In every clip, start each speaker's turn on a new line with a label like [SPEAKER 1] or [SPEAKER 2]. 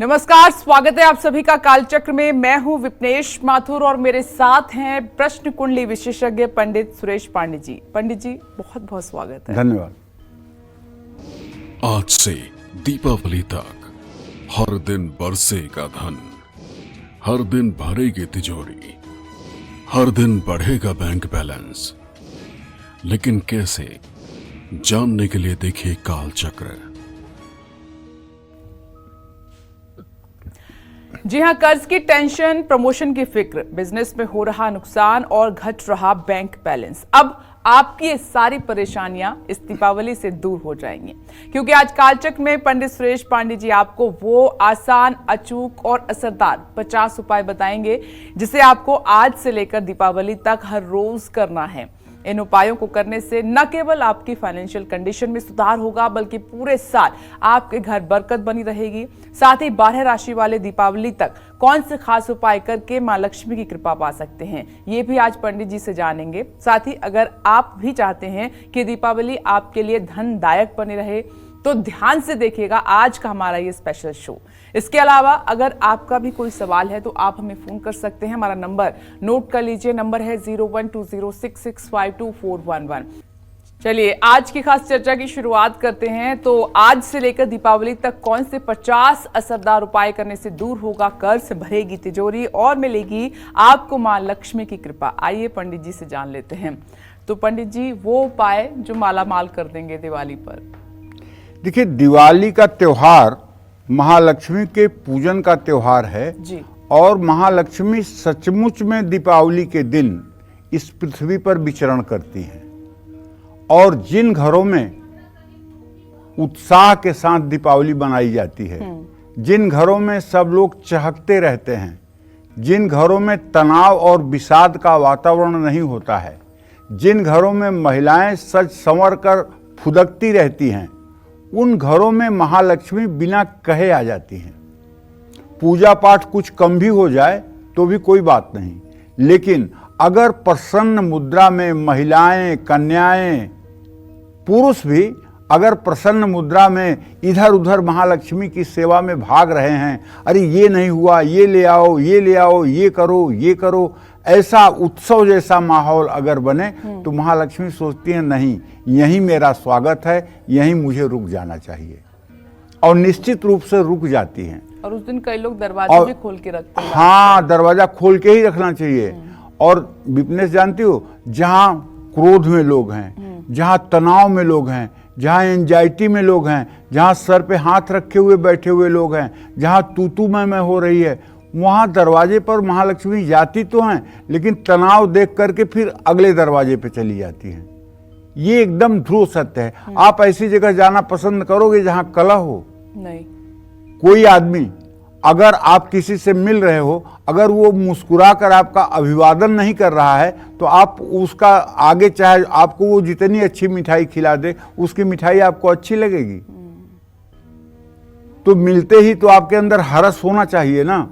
[SPEAKER 1] नमस्कार, स्वागत है आप सभी का कालचक्र में। मैं हूं विपनेश माथुर और मेरे साथ हैं प्रश्न कुंडली विशेषज्ञ पंडित सुरेश पांडे जी। पंडित जी, बहुत बहुत स्वागत है।
[SPEAKER 2] धन्यवाद।
[SPEAKER 3] आज से दीपावली तक हर दिन बरसेगा धन, हर दिन भरेगी तिजोरी, हर दिन बढ़ेगा बैंक बैलेंस। लेकिन कैसे, जानने के लिए देखिए कालचक्र।
[SPEAKER 1] जी हां, कर्ज की टेंशन, प्रमोशन की फिक्र, बिजनेस में हो रहा नुकसान और घट रहा बैंक बैलेंस, अब आपकी ये सारी परेशानियां इस दीपावली से दूर हो जाएंगी, क्योंकि आज कालचक्र में पंडित सुरेश पांडे जी आपको वो आसान, अचूक और असरदार 50 उपाय बताएंगे जिसे आपको आज से लेकर दीपावली तक हर रोज करना है। इन उपायों को करने से न केवल आपकी फाइनेंशियल कंडीशन में सुधार होगा, बल्कि पूरे साल आपके घर बरकत बनी रहेगी। साथ ही 12 राशि वाले दीपावली तक कौन से खास उपाय करके मां लक्ष्मी की कृपा पा सकते हैं, ये भी आज पंडित जी से जानेंगे। साथ ही अगर आप भी चाहते हैं कि दीपावली आपके लिए धनदायक बनी रहे, तो ध्यान से देखिएगा आज का हमारा ये स्पेशल शो। इसके अलावा अगर आपका भी कोई सवाल है तो आप हमें फोन कर सकते हैं। हमारा नंबर नोट कर लीजिए, नंबर है 012066524411। चलिए आज की खास चर्चा की शुरुआत करते हैं। तो आज से लेकर दीपावली तक कौन से 50 असरदार उपाय करने से दूर होगा कर्ज, भरेगी तिजोरी और मिलेगी आपको मां लक्ष्मी की कृपा। आइए पंडित जी से जान लेते हैं। तो पंडित जी, वो उपाय जो मालामाल कर देंगे दिवाली पर।
[SPEAKER 2] देखिए, दिवाली का त्योहार महालक्ष्मी के पूजन का त्योहार है
[SPEAKER 1] जी।
[SPEAKER 2] और महालक्ष्मी सचमुच में दीपावली के दिन इस पृथ्वी पर विचरण करती हैं। और जिन घरों में उत्साह के साथ दीपावली मनाई जाती है, जिन घरों में सब लोग चहकते रहते हैं, जिन घरों में तनाव और विषाद का वातावरण नहीं होता है, जिन घरों में महिलाएं सज संवर कर फुदकती रहती हैं, उन घरों में महालक्ष्मी बिना कहे आ जाती हैं। पूजा पाठ कुछ कम भी हो जाए तो भी कोई बात नहीं, लेकिन अगर प्रसन्न मुद्रा में महिलाएं, कन्याएं, पुरुष भी अगर प्रसन्न मुद्रा में इधर उधर महालक्ष्मी की सेवा में भाग रहे हैं, अरे ये नहीं हुआ, ये ले आओ, ये ले आओ, ये करो, ये करो, ऐसा उत्सव जैसा माहौल अगर बने तो महालक्ष्मी सोचती हैं नहीं, यहीं मेरा स्वागत है, यहीं मुझे रुक जाना चाहिए, और निश्चित रूप से रुक जाती हैं।
[SPEAKER 1] और उस दिन कई लोग दरवाजे भी खोल के रखते हैं।
[SPEAKER 2] हाँ, दरवाजा खोल के ही रखना चाहिए। और विपनेश, जानती हो, जहाँ क्रोध में लोग हैं, जहाँ तनाव में लोग हैं, जहाँ एंजाइटी में लोग हैं, जहाँ सर पे हाथ रखे हुए बैठे हुए लोग हैं, जहाँ तू मैं हो रही है, वहाँ दरवाजे पर महालक्ष्मी जाती तो हैं, लेकिन तनाव देख करके फिर अगले दरवाजे पे चली जाती हैं। ये एकदम ध्रुव सत्य है। आप ऐसी जगह जाना पसंद करोगे जहाँ कलह हो? नहीं। कोई आदमी अगर आप किसी से मिल रहे हो, अगर वो मुस्कुरा कर आपका अभिवादन नहीं कर रहा है, तो आप उसका आगे चाहे आपको वो जितनी अच्छी मिठाई खिला दे, उसकी मिठाई आपको अच्छी लगेगी? तो मिलते ही तो आपके अंदर हर्ष होना चाहिए ना।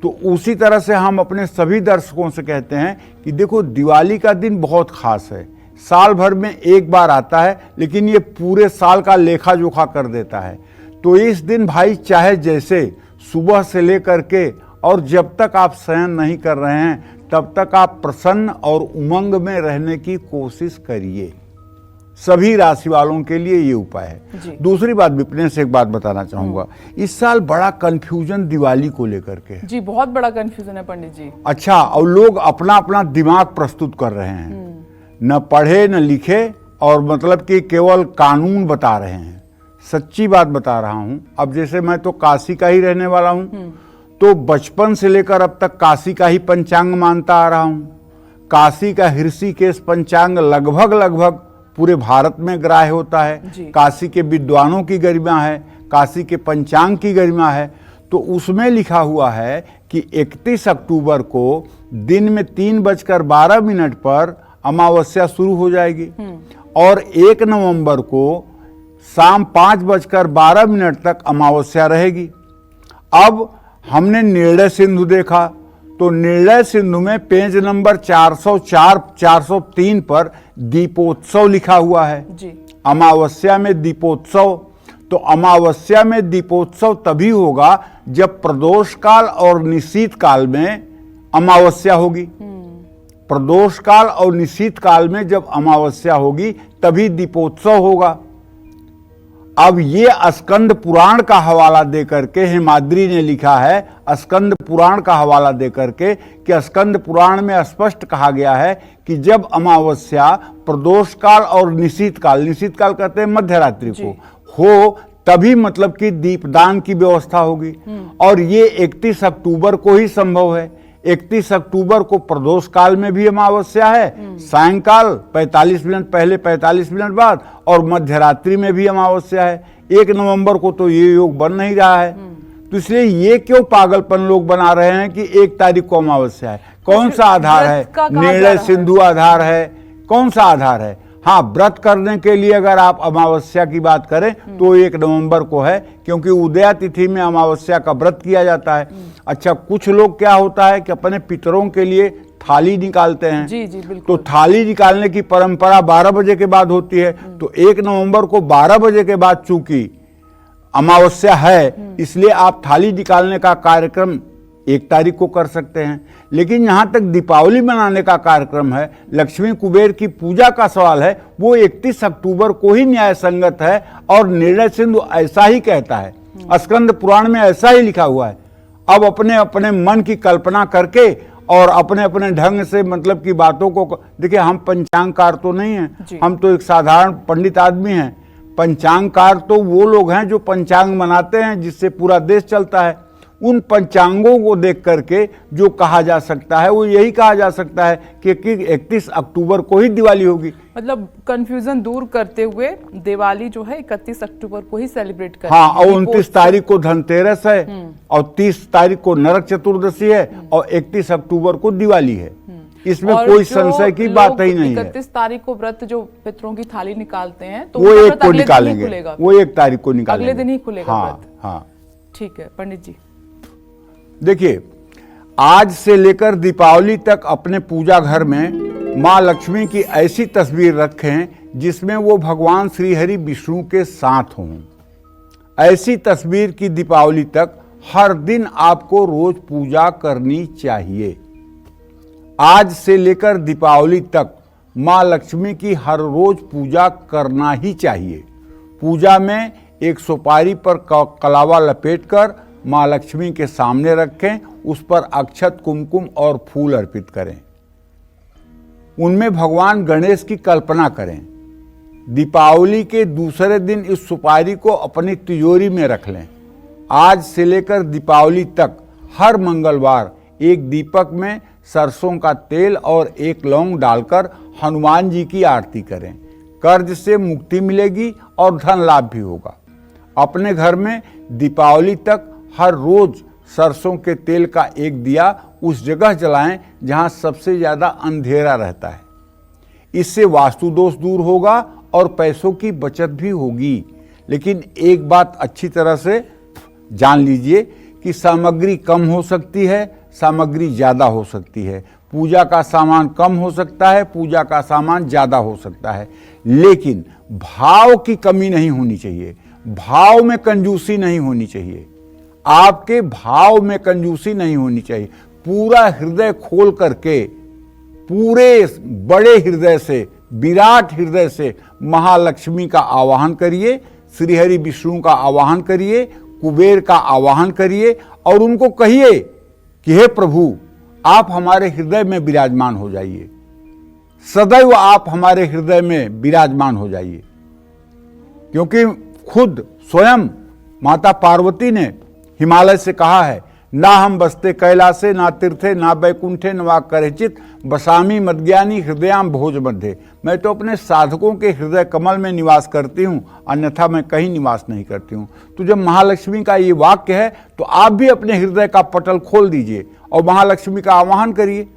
[SPEAKER 2] तो उसी तरह से हम अपने सभी दर्शकों से कहते हैं कि देखो, दिवाली का दिन बहुत खास है, साल भर में एक बार आता है, लेकिन ये पूरे साल का लेखा जोखा कर देता है। तो इस दिन भाई, चाहे जैसे सुबह से लेकर के और जब तक आप शयन नहीं कर रहे हैं, तब तक आप प्रसन्न और उमंग में रहने की कोशिश करिए। सभी राशि वालों के लिए ये उपाय है। दूसरी बात, विपनेश से एक बात बताना चाहूंगा। इस साल बड़ा कंफ्यूजन दिवाली को लेकर के।
[SPEAKER 1] जी, बहुत बड़ा कंफ्यूजन है पंडित जी।
[SPEAKER 2] अच्छा, और लोग अपना अपना दिमाग प्रस्तुत कर रहे हैं, न पढ़े न लिखे, और मतलब कि केवल कानून बता रहे हैं। सच्ची बात बता रहा हूं। अब जैसे मैं तो काशी का ही रहने वाला हूं, तो बचपन से लेकर अब तक काशी का ही पंचांग मानता आ रहा हूं। काशी का ऋषिकेश पंचांग लगभग पूरे भारत में ग्राह्य होता है। काशी के विद्वानों की गरिमा है, काशी के पंचांग की गरिमा है। तो उसमें लिखा हुआ है कि 31 अक्टूबर को दिन में 3:12 पर अमावस्या शुरू हो जाएगी, और 1 नवंबर को शाम 5:12 तक अमावस्या रहेगी। अब हमने निर्णय सिंधु देखा, तो निर्णय सिंधु में पेज नंबर 404-403 पर दीपोत्सव लिखा हुआ है जी। अमावस्या में दीपोत्सव। तो अमावस्या में दीपोत्सव तभी होगा जब प्रदोष काल और निशीत काल में अमावस्या होगी। प्रदोष काल और निशीत काल में जब अमावस्या होगी तभी दीपोत्सव होगा। अब ये स्कंद पुराण का हवाला देकर के हेमाद्री ने लिखा है, स्कंद पुराण का हवाला देकर के, कि स्कंद पुराण में स्पष्ट कहा गया है कि जब अमावस्या प्रदोष काल और निशीत काल कहते हैं मध्य रात्रि को हो, तभी मतलब कि दीपदान की व्यवस्था होगी। और ये 31 अक्टूबर को ही संभव है। 31 अक्टूबर को प्रदोष काल में भी अमावस्या है, सायंकाल 45 मिनट पहले 45 मिनट बाद, और मध्य रात्रि में भी अमावस्या है। 1 नवंबर को तो ये योग बन नहीं रहा है। तो इसलिए ये क्यों पागलपन लोग बना रहे हैं कि 1 तारीख को अमावस्या है? कौन सा आधार है? निर्णय सिंधु आधार है? कौन सा आधार है? हाँ, व्रत करने के लिए अगर आप अमावस्या की बात करें तो 1 नवंबर को है, क्योंकि उदया तिथि में अमावस्या का व्रत किया जाता है। अच्छा, कुछ लोग क्या होता है कि अपने पितरों के लिए थाली निकालते हैं।
[SPEAKER 1] जी जी बिल्कुल।
[SPEAKER 2] तो थाली निकालने की परंपरा 12 बजे के बाद होती है। तो 1 नवंबर को 12 बजे के बाद चूंकि अमावस्या है, इसलिए आप थाली निकालने का कार्यक्रम 1 तारीख को कर सकते हैं। लेकिन यहां तक दीपावली मनाने का कार्यक्रम है, लक्ष्मी कुबेर की पूजा का सवाल है, वो 31 अक्टूबर को ही न्याय संगत है। और निर्णय सिंधु ऐसा ही कहता है, स्कंद पुराण में ऐसा ही लिखा हुआ है। अब अपने अपने मन की कल्पना करके और अपने अपने ढंग से मतलब की बातों को देखिए, हम पंचांगकार तो नहीं हैं, हम तो एक साधारण पंडित आदमी हैं। पंचांगकार तो वो लोग हैं जो पंचांग मनाते हैं, जिससे पूरा देश चलता है। उन पंचांगों को देख करके जो कहा जा सकता है वो यही कहा जा सकता है कि 31 अक्टूबर को ही दिवाली होगी।
[SPEAKER 1] मतलब कंफ्यूजन दूर करते हुए दिवाली जो है 31 अक्टूबर को ही सेलिब्रेट करें।
[SPEAKER 2] हाँ, और 29 तारीख को धनतेरस है, और 30 तारीख को नरक चतुर्दशी है, और 31 अक्टूबर को दिवाली है। इसमें कोई संशय की बात ही नहीं है।
[SPEAKER 1] 31 तारीख को व्रत जो पितरों की थाली निकालते हैं तो
[SPEAKER 2] वो 1 को निकालेंगे, वो 1 तारीख को निकालेंगे,
[SPEAKER 1] अगले दिन ही खुलेगा।
[SPEAKER 2] हाँ हाँ,
[SPEAKER 1] ठीक है पंडित जी।
[SPEAKER 2] देखिए, आज से लेकर दीपावली तक अपने पूजा घर में माँ लक्ष्मी की ऐसी तस्वीर रखें जिसमें वो भगवान श्री हरि विष्णु के साथ हों। ऐसी तस्वीर की दीपावली तक हर दिन आपको रोज पूजा करनी चाहिए। आज से लेकर दीपावली तक माँ लक्ष्मी की हर रोज पूजा करना ही चाहिए। पूजा में एक सुपारी पर कलावा लपेटकर माँ लक्ष्मी के सामने रखें, उस पर अक्षत, कुमकुम और फूल अर्पित करें। उनमें भगवान गणेश की कल्पना करें। दीपावली के दूसरे दिन इस सुपारी को अपनी तिजोरी में रख लें। आज से लेकर दीपावली तक हर मंगलवार एक दीपक में सरसों का तेल और 1 लौंग डालकर हनुमान जी की आरती करें। कर्ज से मुक्ति मिलेगी और धन लाभ भी होगा। अपने घर में दीपावली तक हर रोज सरसों के तेल का एक दिया उस जगह जलाएं जहां सबसे ज्यादा अंधेरा रहता है। इससे वास्तु दोष दूर होगा और पैसों की बचत भी होगी। लेकिन एक बात अच्छी तरह से जान लीजिए कि सामग्री कम हो सकती है, सामग्री ज्यादा हो सकती है। पूजा का सामान कम हो सकता है, पूजा का सामान ज्यादा हो सकता है, लेकिन भाव की कमी नहीं होनी चाहिए। भाव में कंजूसी नहीं होनी चाहिए। आपके भाव में कंजूसी नहीं होनी चाहिए। पूरा हृदय खोल करके, पूरे बड़े हृदय से, विराट हृदय से महालक्ष्मी का आवाहन करिए, श्रीहरि विष्णु का आवाहन करिए, कुबेर का आवाहन करिए और उनको कहिए कि हे प्रभु, आप हमारे हृदय में विराजमान हो जाइए। सदैव आप हमारे हृदय में विराजमान हो जाइए, क्योंकि खुद स्वयं माता पार्वती ने हिमालय से कहा है, ना हम बसते कैलासे, ना तीर्थे, ना बैकुंठे, न वा करेचित, बसामी मद्ज्ञानी हृदयाम भोज मध्य। मैं तो अपने साधकों के हृदय कमल में निवास करती हूँ, अन्यथा मैं कहीं निवास नहीं करती हूँ। तो जब महालक्ष्मी का ये वाक्य है तो आप भी अपने हृदय का पटल खोल दीजिए और महालक्ष्मी का आवाहन करिए।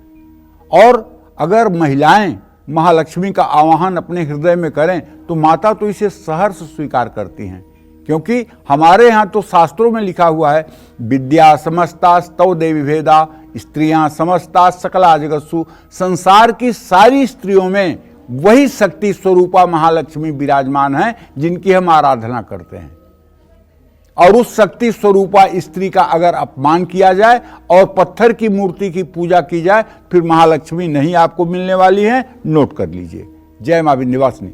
[SPEAKER 2] और अगर महिलाएं महालक्ष्मी का आवाहन अपने हृदय में करें तो माता तो इसे सहर्ष स्वीकार करती हैं, क्योंकि हमारे यहाँ तो शास्त्रों में लिखा हुआ है, विद्या समस्ता स्तव देवी भेदा, स्त्रियां समस्ता सकला जगत्सु। संसार की सारी स्त्रियों में वही शक्ति स्वरूपा महालक्ष्मी विराजमान है जिनकी हम आराधना करते हैं। और उस शक्ति स्वरूपा स्त्री का अगर अपमान किया जाए और पत्थर की मूर्ति की पूजा की जाए, फिर महालक्ष्मी नहीं आपको मिलने वाली है। नोट कर लीजिए। जय मां विंध्यवासिनी।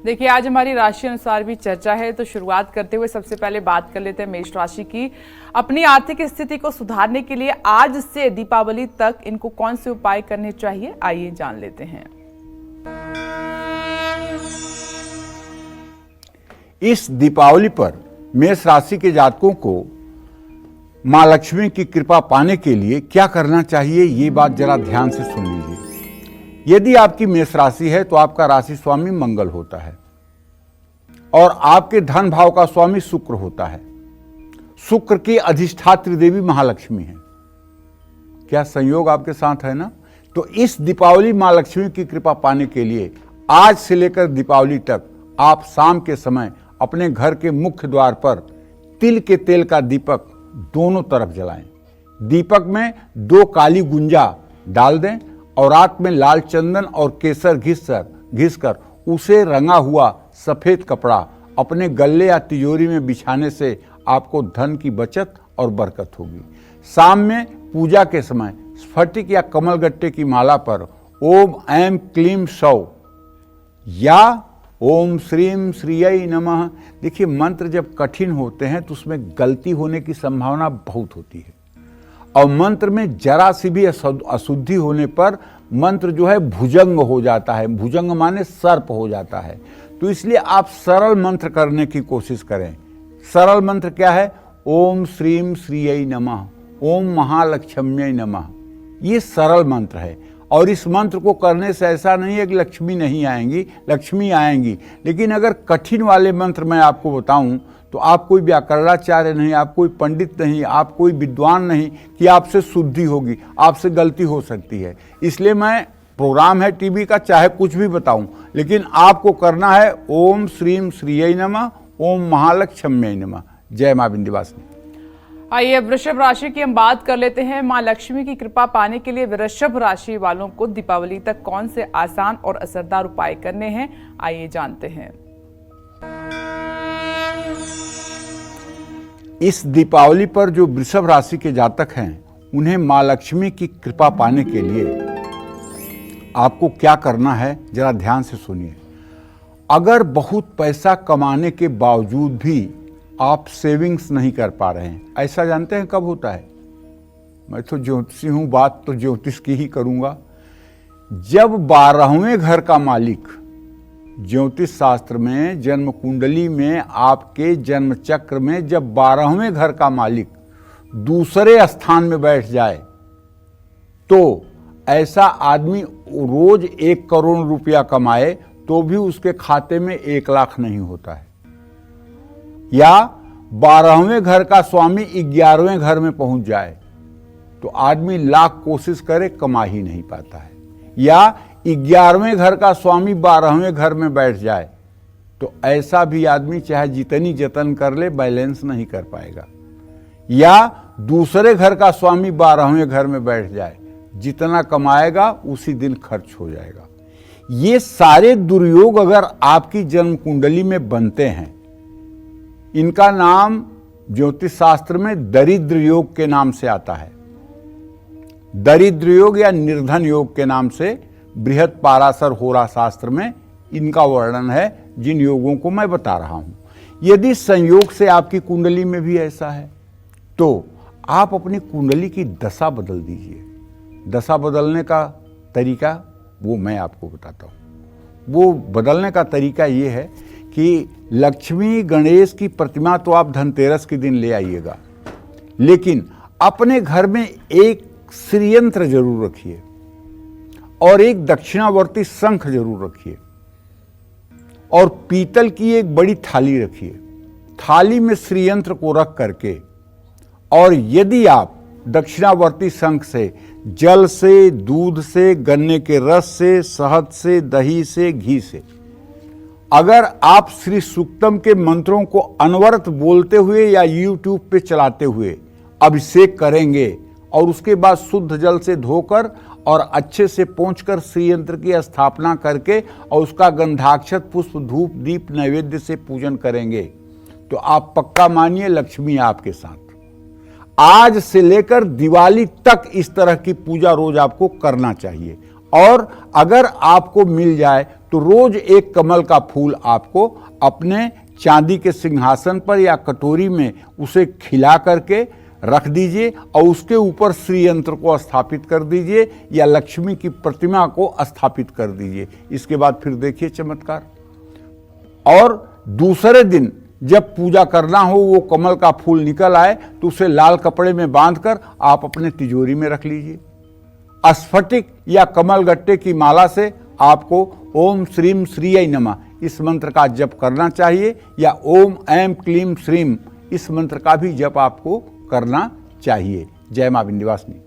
[SPEAKER 1] देखिए, आज हमारी राशि अनुसार भी चर्चा है, तो शुरुआत करते हुए सबसे पहले बात कर लेते हैं मेष राशि की। अपनी आर्थिक स्थिति को सुधारने के लिए आज से दीपावली तक इनको कौन से उपाय करने चाहिए, आइए जान लेते हैं।
[SPEAKER 2] इस दीपावली पर मेष राशि के जातकों को मां लक्ष्मी की कृपा पाने के लिए क्या करना चाहिए, ये बात जरा ध्यान से सुन लीजिए। यदि आपकी मेष राशि है तो आपका राशि स्वामी मंगल होता है और आपके धन भाव का स्वामी शुक्र होता है। शुक्र की अधिष्ठात्री देवी महालक्ष्मी है। क्या संयोग आपके साथ है ना? तो इस दीपावली मां लक्ष्मी की कृपा पाने के लिए आज से लेकर दीपावली तक आप शाम के समय अपने घर के मुख्य द्वार पर तिल के तेल का दीपक दोनों तरफ जलाएं। दीपक में 2 काली गुंजा डाल दें और रात में लाल चंदन और केसर घिसकर उसे रंगा हुआ सफेद कपड़ा अपने गले या तिजोरी में बिछाने से आपको धन की बचत और बरकत होगी। शाम में पूजा के समय स्फटिक या कमलगट्टे की माला पर ओम ऐं क्लीं सौः या ओम श्रीम श्रीयै नमः। देखिए, मंत्र जब कठिन होते हैं तो उसमें गलती होने की संभावना बहुत होती है और मंत्र में जरा सी भी अशुद्धि होने पर मंत्र जो है भुजंग हो जाता है। भुजंग माने सर्प हो जाता है। तो इसलिए आप सरल मंत्र करने की कोशिश करें। सरल मंत्र क्या है? ओम श्रीम श्रीयै नमः, ओम महालक्ष्म्यै नमः। ये सरल मंत्र है और इस मंत्र को करने से ऐसा नहीं है कि लक्ष्मी नहीं आएंगी, लक्ष्मी आएंगी। लेकिन अगर कठिन वाले मंत्र मैं आपको बताऊं तो आप कोई व्याकरणाचार्य नहीं, आप कोई पंडित नहीं, आप कोई विद्वान नहीं कि आपसे शुद्धि होगी, आपसे गलती हो सकती है। इसलिए मैं प्रोग्राम है टीवी का, चाहे कुछ भी बताऊं, लेकिन आपको करना है ओम श्रीम श्रीयै नमः, ओम महालक्ष्म्यै नमः। जय मां विंध्यवासिनी।
[SPEAKER 1] आइए वृषभ राशि की हम बात कर लेते हैं। मां लक्ष्मी की कृपा पाने के लिए वृषभ राशि वालों को दीपावली तक कौन से आसान और असरदार उपाय करने हैं, आइए जानते हैं।
[SPEAKER 2] इस दीपावली पर जो वृषभ राशि के जातक हैं उन्हें मां लक्ष्मी की कृपा पाने के लिए आपको क्या करना है, जरा ध्यान से सुनिए। अगर बहुत पैसा कमाने के बावजूद भी आप सेविंग्स नहीं कर पा रहे हैं, ऐसा जानते हैं कब होता है? मैं तो ज्योतिषी हूं, बात तो ज्योतिष की ही करूंगा। जब 12वें घर का मालिक, ज्योतिष शास्त्र में जन्म कुंडली में आपके जन्म चक्र में जब 12वें घर का मालिक दूसरे स्थान में बैठ जाए तो ऐसा आदमी रोज 1 करोड़ रुपया कमाए तो भी उसके खाते में 1 लाख नहीं होता है। या 12वें घर का स्वामी 11वें घर में पहुंच जाए तो आदमी लाख कोशिश करे, कमा ही नहीं पाता है। या 11वें घर का स्वामी 12वें घर में बैठ जाए तो ऐसा भी आदमी चाहे जितनी जतन कर ले बैलेंस नहीं कर पाएगा। या दूसरे घर का स्वामी 12वें घर में बैठ जाए, जितना कमाएगा उसी दिन खर्च हो जाएगा। ये सारे दुर्योग अगर आपकी जन्म कुंडली में बनते हैं, इनका नाम ज्योतिष शास्त्र में दरिद्र योग के नाम से आता है। दरिद्र योग या निर्धन योग के नाम से बृहत पाराशर होरा शास्त्र में इनका वर्णन है, जिन योगों को मैं बता रहा हूं। यदि संयोग से आपकी कुंडली में भी ऐसा है तो आप अपनी कुंडली की दशा बदल दीजिए। दशा बदलने का तरीका वो मैं आपको बताता हूं। वो बदलने का तरीका ये है कि लक्ष्मी गणेश की प्रतिमा तो आप धनतेरस के दिन ले आइएगा, लेकिन अपने घर में एक श्रीयंत्र जरूर रखिए और एक दक्षिणावर्ती शंख जरूर रखिए और पीतल की एक बड़ी थाली रखिए। थाली में श्रीयंत्र को रख करके, और यदि आप दक्षिणावर्ती शंख से जल से, दूध से, गन्ने के रस से, शहद से, दही से, घी से अगर आप श्री सूक्तम के मंत्रों को अनवरत बोलते हुए या YouTube पे चलाते हुए अभिषेक करेंगे और उसके बाद शुद्ध जल से धोकर और अच्छे से पोंछकर श्रीयंत्र की स्थापना करके और उसका गंधाक्षत पुष्प धूप दीप नैवेद्य से पूजन करेंगे तो आप पक्का मानिए लक्ष्मी आपके साथ। आज से लेकर दिवाली तक इस तरह की पूजा रोज आपको करना चाहिए। और अगर आपको मिल जाए तो रोज एक कमल का फूल आपको अपने चांदी के सिंहासन पर या कटोरी में उसे खिला करके रख दीजिए और उसके ऊपर श्री यंत्र को स्थापित कर दीजिए या लक्ष्मी की प्रतिमा को स्थापित कर दीजिए। इसके बाद फिर देखिए चमत्कार। और दूसरे दिन जब पूजा करना हो, वो कमल का फूल निकल आए तो उसे लाल कपड़े में बांधकर आप अपने तिजोरी में रख लीजिए। स्फटिक या कमल गट्टे की माला से आपको ओम श्रीम श्रीय नमः इस मंत्र का जप करना चाहिए या ओम ऐम क्लीम श्रीम इस मंत्र का भी जप आपको करना चाहिए। जय मां विंध्यवासिनी।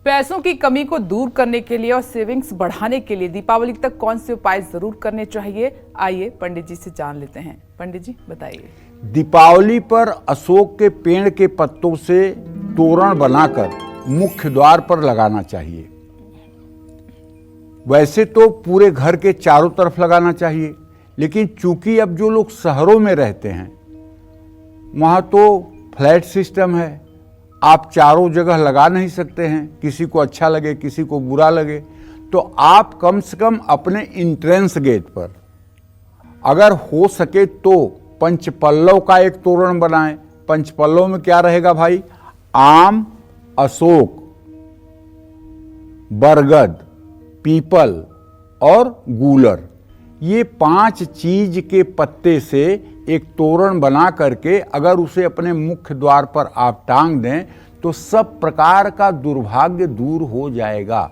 [SPEAKER 1] पैसों की कमी को दूर करने के लिए और सेविंग्स बढ़ाने के लिए दीपावली तक कौन से उपाय जरूर करने चाहिए, आइए पंडित जी से जान लेते हैं। पंडित जी बताइए।
[SPEAKER 2] दीपावली पर अशोक के पेड़ के पत्तों से तोरण बनाकर मुख्य द्वार पर लगाना चाहिए। वैसे तो पूरे घर के चारों तरफ लगाना चाहिए, लेकिन चूंकि अब जो लोग शहरों में रहते हैं वहां तो फ्लैट सिस्टम है, आप चारों जगह लगा नहीं सकते हैं, किसी को अच्छा लगे किसी को बुरा लगे। तो आप कम से कम अपने इंट्रेंस गेट पर अगर हो सके तो पंचपल्लव का एक तोरण बनाएं। पंचपल्लव में क्या रहेगा भाई? आम, अशोक, बरगद, पीपल और गूलर, ये 5 चीज के पत्ते से एक तोरण बना करके अगर उसे अपने मुख्य द्वार पर आप टांग दें तो सब प्रकार का दुर्भाग्य दूर हो जाएगा।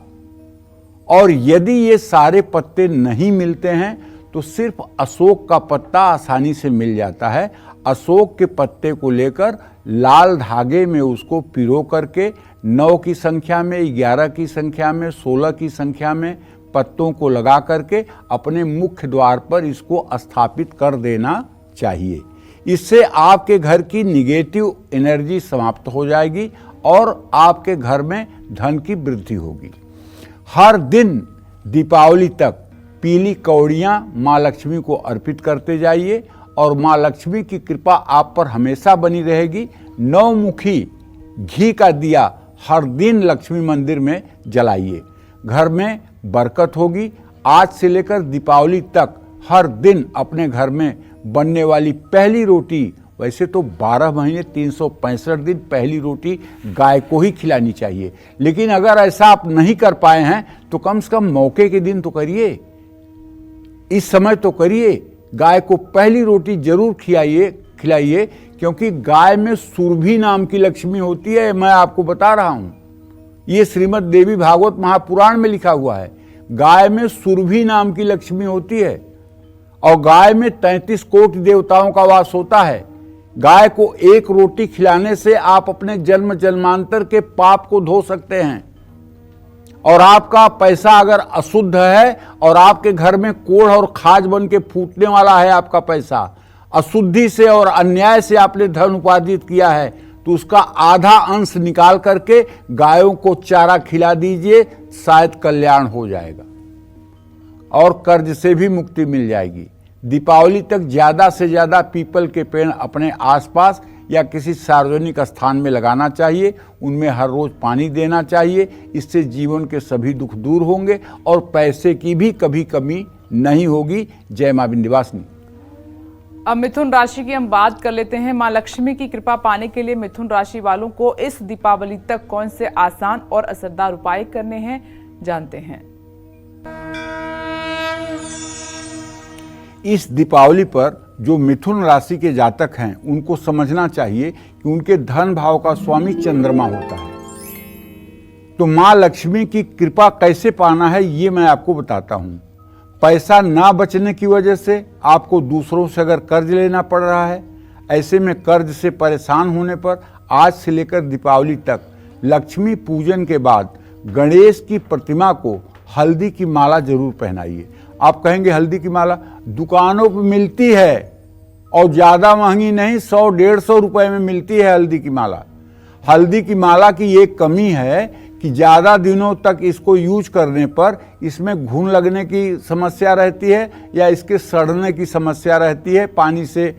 [SPEAKER 2] और यदि ये सारे पत्ते नहीं मिलते हैं तो सिर्फ अशोक का पत्ता आसानी से मिल जाता है। अशोक के पत्ते को लेकर लाल धागे में उसको पिरो करके 9 की संख्या में, 11 की संख्या में, 16 की संख्या में पत्तों को लगा करके अपने मुख्य द्वार पर इसको स्थापित कर देना चाहिए। इससे आपके घर की निगेटिव एनर्जी समाप्त हो जाएगी और आपके घर में धन की वृद्धि होगी। हर दिन दीपावली तक पीली कौड़ियाँ माँ लक्ष्मी को अर्पित करते जाइए और माँ लक्ष्मी की कृपा आप पर हमेशा बनी रहेगी। 9 मुखी घी का दिया हर दिन लक्ष्मी मंदिर में जलाइए, घर में बरकत होगी। आज से लेकर दीपावली तक हर दिन अपने घर में बनने वाली पहली रोटी, वैसे तो 12 महीने 365 दिन पहली रोटी गाय को ही खिलानी चाहिए, लेकिन अगर ऐसा आप नहीं कर पाए हैं तो कम से कम मौके के दिन तो करिए, इस समय तो करिए। गाय को पहली रोटी जरूर खिलाइए, क्योंकि गाय में सुरभि नाम की लक्ष्मी होती है। मैं आपको बता रहा हूं, ये श्रीमद् देवी भागवत महापुराण में लिखा हुआ है। गाय में सुरभि नाम की लक्ष्मी होती है और गाय में 33 कोटि देवताओं का वास होता है। गाय को एक रोटी खिलाने से आप अपने जन्म जन्मांतर के पाप को धो सकते हैं। और आपका पैसा अगर अशुद्ध है और आपके घर में कोढ़ और खाज बन के फूटने वाला है, आपका पैसा अशुद्धि से और अन्याय से आपने धन उपार्जित किया है, तो उसका आधा अंश निकाल करके गायों को चारा खिला दीजिए, शायद कल्याण हो जाएगा और कर्ज से भी मुक्ति मिल जाएगी। दीपावली तक ज्यादा से ज्यादा पीपल के पेड़ अपने आसपास या किसी सार्वजनिक स्थान में लगाना चाहिए। उनमें हर रोज पानी देना चाहिए। इससे जीवन के सभी दुख दूर होंगे और पैसे की भी कभी कमी नहीं होगी। जय मां विंध्यवासिनी।
[SPEAKER 1] अब मिथुन राशि की हम बात कर लेते हैं। मां लक्ष्मी की कृपा पाने के लिए मिथुन राशि वालों को इस दीपावली तक कौन से आसान और असरदार उपाय करने हैं, जानते हैं।
[SPEAKER 2] इस दीपावली पर जो मिथुन राशि के जातक हैं उनको समझना चाहिए कि उनके धन भाव का स्वामी चंद्रमा होता है। तो मां लक्ष्मी की कृपा कैसे पाना है ये मैं आपको बताता हूं। पैसा ना बचने की वजह से आपको दूसरों से अगर कर्ज लेना पड़ रहा है, ऐसे में कर्ज से परेशान होने पर आज से लेकर दीपावली तक लक्ष्मी पूजन के बाद गणेश की प्रतिमा को हल्दी की माला जरूर पहनाइए। आप कहेंगे हल्दी की माला दुकानों पर मिलती है और ज्यादा महंगी नहीं, 100-150 रुपए में मिलती है हल्दी की माला। हल्दी की माला की एक कमी है कि ज्यादा दिनों तक इसको यूज करने पर इसमें घुन लगने की समस्या रहती है या इसके सड़ने की समस्या रहती है, पानी से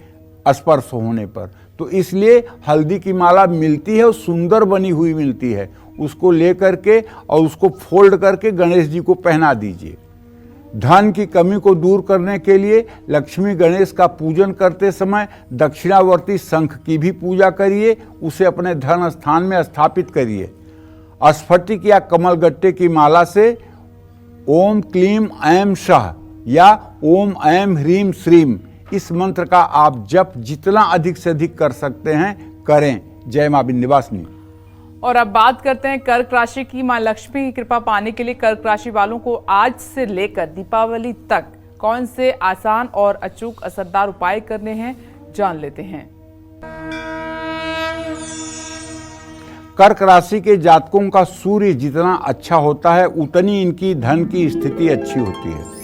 [SPEAKER 2] स्पर्श होने पर। तो इसलिए हल्दी की माला मिलती है और सुंदर बनी हुई मिलती है, उसको ले करके और उसको फोल्ड करके गणेश जी को पहना दीजिए। धन की कमी को दूर करने के लिए लक्ष्मी गणेश का पूजन करते समय दक्षिणावर्ती शंख की भी पूजा करिए, उसे अपने धन स्थान में स्थापित करिए। स्फटिक या कमलगट्टे की माला से ओम क्लीम ऐम शाह या ओम ऐम ह्रीम श्रीम इस मंत्र का आप जप जितना अधिक से अधिक कर सकते हैं करें। जय मां विंध्यवासिनी।
[SPEAKER 1] और अब बात करते हैं कर्क राशि की। मां लक्ष्मी की कृपा पाने के लिए कर्क राशि वालों को आज से लेकर दीपावली तक कौन से आसान और अचूक असरदार उपाय करने हैं, जान लेते हैं।
[SPEAKER 2] कर्क राशि के जातकों का सूर्य जितना अच्छा होता है उतनी इनकी धन की स्थिति अच्छी होती है।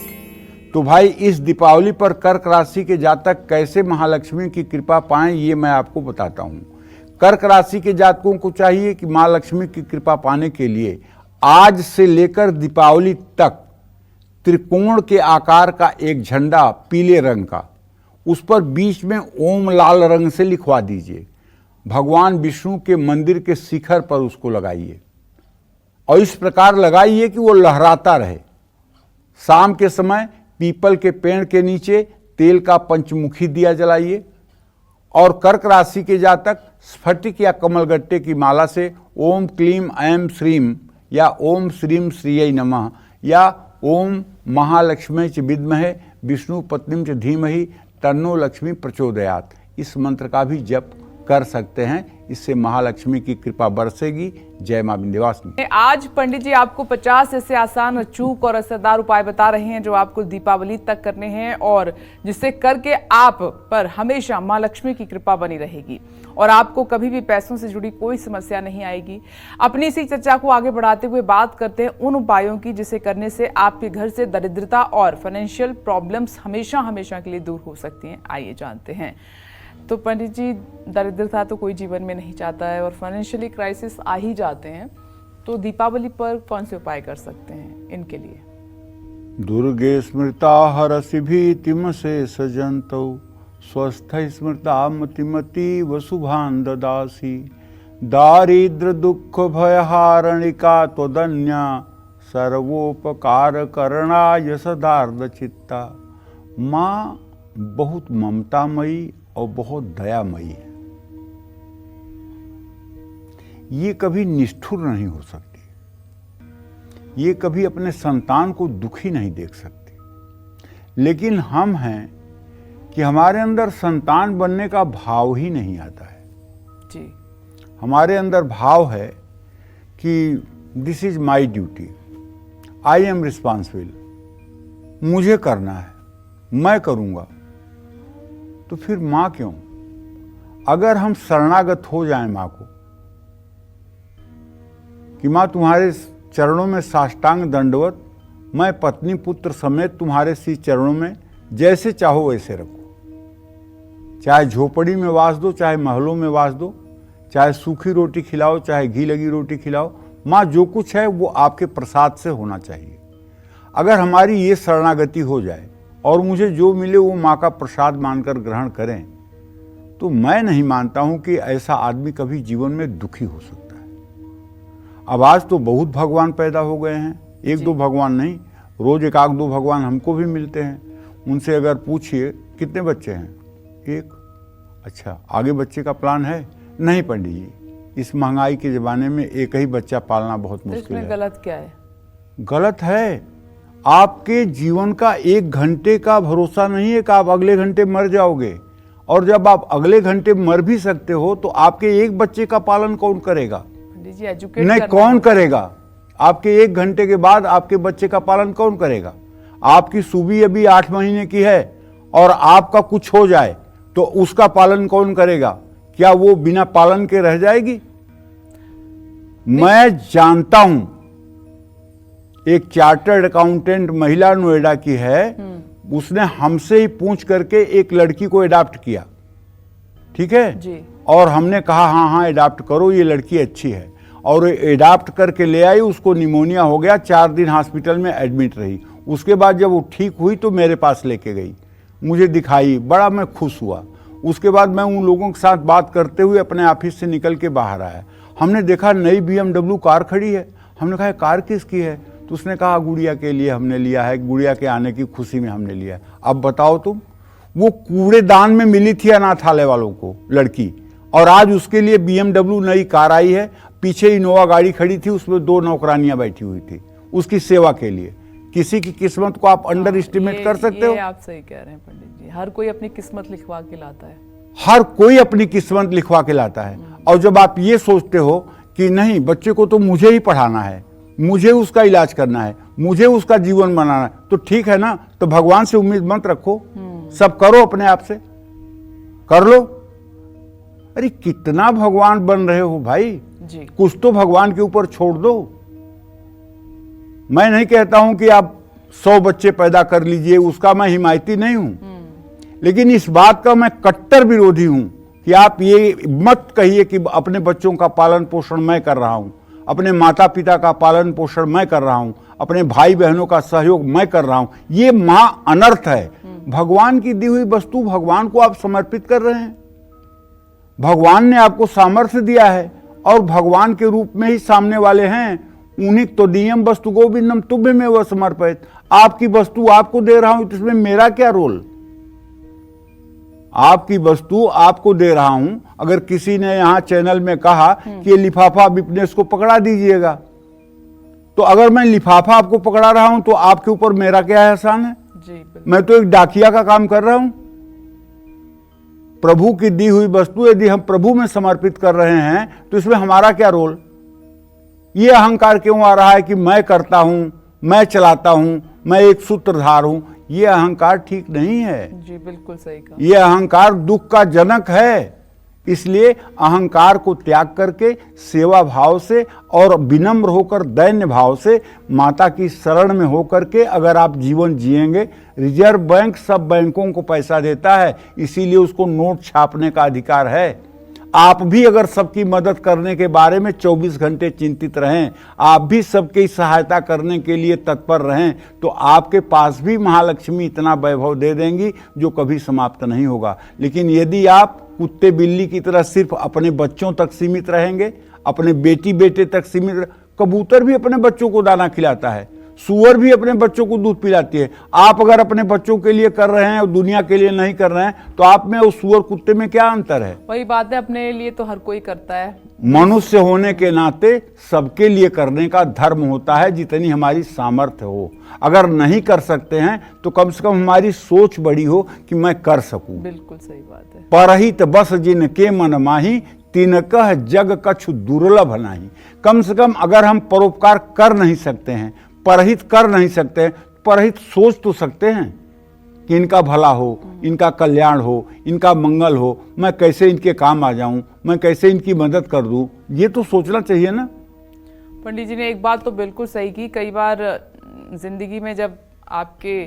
[SPEAKER 2] तो भाई इस दीपावली पर कर्क राशि के जातक कैसे महालक्ष्मी की कृपा पाएं, ये मैं आपको बताता हूं। कर्क राशि के जातकों को चाहिए कि मां लक्ष्मी की कृपा पाने के लिए आज से लेकर दीपावली तक त्रिकोण के आकार का एक झंडा पीले रंग का, उस पर बीच में ओम लाल रंग से लिखवा दीजिए। भगवान विष्णु के मंदिर के शिखर पर उसको लगाइए और इस प्रकार लगाइए कि वो लहराता रहे। शाम के समय पीपल के पेड़ के नीचे तेल का पंचमुखी दिया जलाइए। और कर्क राशि के जातक स्फटिक या कमलगट्टे की माला से ओम क्लीम ऐम श्रीम या ओम श्रीम श्रीयै नमः या ओम महालक्ष्मी च विद्महे विष्णु पत्नीम च धीमहि तन्नो लक्ष्मी प्रचोदयात् इस मंत्र का भी जप कर सकते हैं। इससे महालक्ष्मी की कृपा बरसेगी। जय मां विंध्यवासिनी।
[SPEAKER 1] आज पंडित जी आपको 50 ऐसे आसान, अचूक और असरदार उपाय बता रहे हैं जो आपको दीपावली तक करने हैं और जिससे करके आप पर हमेशा मां लक्ष्मी की कृपा बनी रहेगी और आपको कभी भी पैसों से जुड़ी कोई समस्या नहीं आएगी। अपनी इसी चर्चा को आगे बढ़ाते हुए बात करते हैं उन उपायों की जिसे करने से आपके घर से दरिद्रता और फाइनेंशियल प्रॉब्लम्स हमेशा हमेशा के लिए दूर हो सकती हैं। आइए जानते हैं। तो पंडित जी, दरिद्रता तो कोई जीवन में नहीं चाहता है और फाइनेंशियली क्राइसिस आ ही जाते हैं, तो दीपावली पर कौन से उपाय कर सकते हैं इनके लिए?
[SPEAKER 2] दुर्गे स्मृता हरसि भीतिम से सजंतौ स्वस्थ स्मृता मतिमती वसुभान ददासी दारिद्र दुख भयहारणिका त्वदन्या सर्वोपकार करणाय सदार्द चित्ता। माँ बहुत ममतामयी और बहुत दयामयी है। ये कभी निष्ठुर नहीं हो सकती, ये कभी अपने संतान को दुखी नहीं देख सकती। लेकिन हम हैं कि हमारे अंदर संतान बनने का भाव ही नहीं आता है
[SPEAKER 1] जी।
[SPEAKER 2] हमारे अंदर भाव है कि this is my duty, I am responsible, मुझे करना है, मैं करूँगा। तो फिर माँ क्यों? अगर हम शरणागत हो जाएं माँ को कि माँ तुम्हारे चरणों में साष्टांग दंडवत, मैं पत्नी पुत्र समेत तुम्हारे सी चरणों में जैसे चाहो वैसे रखो। चाहे झोपड़ी में वास दो, चाहे महलों में वास दो, चाहे सूखी रोटी खिलाओ, चाहे घी लगी रोटी खिलाओ, माँ जो कुछ है वो आपके प्रसाद से होना चाहिए। अगर हमारी ये शरणागति हो जाए और मुझे जो मिले वो माँ का प्रसाद मानकर ग्रहण करें, तो मैं नहीं मानता हूं कि ऐसा आदमी कभी जीवन में दुखी हो सकता है। अब आज तो बहुत भगवान पैदा हो गए हैं, एक दो भगवान नहीं, रोज एक आध दो भगवान हमको भी मिलते हैं। उनसे अगर पूछिए कितने बच्चे हैं? एक। अच्छा, आगे बच्चे का प्लान है? नहीं पंडित जी, इस महंगाई के ज़माने में एक ही बच्चा पालना बहुत मुश्किल है।
[SPEAKER 1] गलत क्या है?
[SPEAKER 2] गलत है, आपके जीवन का 1 घंटे का भरोसा नहीं है कि आप अगले घंटे मर जाओगे, और जब आप अगले घंटे मर भी सकते हो तो आपके एक बच्चे का पालन कौन करेगा? नहीं, कौन करेगा? आपके 1 घंटे के बाद आपके बच्चे का पालन कौन करेगा? आपकी सूबी अभी 8 महीने की है और आपका कुछ हो जाए तो उसका पालन कौन करेगा? क्या वो बिना पालन के रह जाएगी? मैं जानता हूं, एक चार्टर्ड अकाउंटेंट महिला नोएडा की है, उसने हमसे ही पूछ करके एक लड़की को अडॉप्ट किया, ठीक है
[SPEAKER 1] जी। और
[SPEAKER 2] हमने कहा हाँ अडॉप्ट करो, ये लड़की अच्छी है, और अडॉप्ट करके ले आई। उसको निमोनिया हो गया, 4 दिन हॉस्पिटल में एडमिट रही। उसके बाद जब वो ठीक हुई तो मेरे पास लेके गई, मुझे दिखाई, बड़ा मैं खुश हुआ। उसके बाद मैं उन लोगों के साथ बात करते हुए अपने ऑफिस से निकल के बाहर आया। हमने देखा नई BMW कार खड़ी है। हमने कहा कार किसकी है? तो उसने कहा गुड़िया के लिए हमने लिया है, गुड़िया के आने की खुशी में हमने लिया है। अब बताओ तुम, वो कूड़ेदान में मिली थी अनाथालय वालों को लड़की, और आज उसके लिए BMW नई कार आई है। पीछे इनोवा गाड़ी खड़ी थी, उसमें 2 नौकरानियां बैठी हुई थी उसकी सेवा के लिए। किसी की किस्मत को आप अंडर एस्टिमेट कर सकते हो?
[SPEAKER 1] आप सही कह रहे हैं पंडित जी, हर कोई अपनी किस्मत लिखवा के लाता है।
[SPEAKER 2] हर कोई अपनी किस्मत लिखवा के लाता है। और जब आप ये सोचते हो कि नहीं, बच्चे को तो मुझे ही पढ़ाना है, मुझे उसका इलाज करना है, मुझे उसका जीवन बनाना है, तो ठीक है ना, तो भगवान से उम्मीद मत रखो, सब करो अपने आप से, कर लो। अरे कितना भगवान बन रहे हो भाई
[SPEAKER 1] जी।
[SPEAKER 2] कुछ तो भगवान के ऊपर छोड़ दो। मैं नहीं कहता हूं कि आप 100 बच्चे पैदा कर लीजिए, उसका मैं हिमायती नहीं हूं, लेकिन इस बात का मैं कट्टर विरोधी हूं कि आप ये मत कहिए कि अपने बच्चों का पालन पोषण मैं कर रहा हूं, अपने माता पिता का पालन पोषण मैं कर रहा हूं, अपने भाई बहनों का सहयोग मैं कर रहा हूं। ये अनर्थ है। भगवान की दी हुई वस्तु भगवान को आप समर्पित कर रहे हैं। भगवान ने आपको सामर्थ्य दिया है और भगवान के रूप में ही सामने वाले हैं। उन्हीं तो नियम वस्तु गोविंदम तुभ्य में वह समर्पित। आपकी वस्तु आपको दे रहा हूं, तो इसमें मेरा क्या रोल? आपकी वस्तु आपको दे रहा हूं। अगर किसी ने यहां चैनल में कहा कि ये लिफाफा विपनेश को पकड़ा दीजिएगा, तो अगर मैं लिफाफा आपको पकड़ा रहा हूं तो आपके ऊपर मेरा क्या एहसान है?
[SPEAKER 1] जी,
[SPEAKER 2] मैं तो एक डाकिया का काम कर रहा हूं। प्रभु की दी हुई वस्तु यदि हम प्रभु में समर्पित कर रहे हैं तो इसमें हमारा क्या रोल? ये अहंकार क्यों आ रहा है कि मैं करता हूं, मैं चलाता हूं, मैं एक सूत्रधार हूं? ये अहंकार ठीक नहीं है।
[SPEAKER 1] जी बिल्कुल सही कहा।
[SPEAKER 2] ये अहंकार दुख का जनक है। इसलिए अहंकार को त्याग करके सेवा भाव से और विनम्र होकर दैन्य भाव से माता की शरण में होकर के अगर आप जीवन जिएंगे। रिजर्व बैंक सब बैंकों को पैसा देता है, इसीलिए उसको नोट छापने का अधिकार है। आप भी अगर सबकी मदद करने के बारे में 24 घंटे चिंतित रहें, आप भी सबकी सहायता करने के लिए तत्पर रहें, तो आपके पास भी महालक्ष्मी इतना वैभव दे देंगी जो कभी समाप्त नहीं होगा। लेकिन यदि आप कुत्ते बिल्ली की तरह सिर्फ अपने बच्चों तक सीमित रहेंगे, अपने बेटी बेटे तक सीमित, कबूतर भी अपने बच्चों को दाना खिलाता है, सूअर भी अपने बच्चों को दूध पिलाती है। आप अगर अपने बच्चों के लिए कर रहे हैं और दुनिया के लिए नहीं कर रहे हैं, तो आप में और सूअर कुत्ते में क्या अंतर है?
[SPEAKER 1] वही बात है, अपने लिए तो हर कोई करता है।
[SPEAKER 2] मनुष्य होने के नाते सबके लिए करने का धर्म होता है, जितनी हमारी सामर्थ्य हो। अगर नहीं कर सकते हैं तो कम से कम हमारी सोच बड़ी हो कि मैं कर सकूं।
[SPEAKER 1] बिल्कुल सही बात है।
[SPEAKER 2] परहित बस जिनके मन माही, तिनकह जग कछु दुर्लभ नाही। कम से कम अगर हम परोपकार कर नहीं सकते हैं, परहित कर नहीं सकते, परहित सोच तो सकते हैं कि इनका भला हो, इनका कल्याण हो, इनका मंगल हो, मैं कैसे इनके काम आ जाऊं, मैं कैसे इनकी मदद कर दूं। ये तो सोचना चाहिए ना।
[SPEAKER 1] पंडित जी ने एक बात तो बिल्कुल सही की। कई बार जिंदगी में जब आपके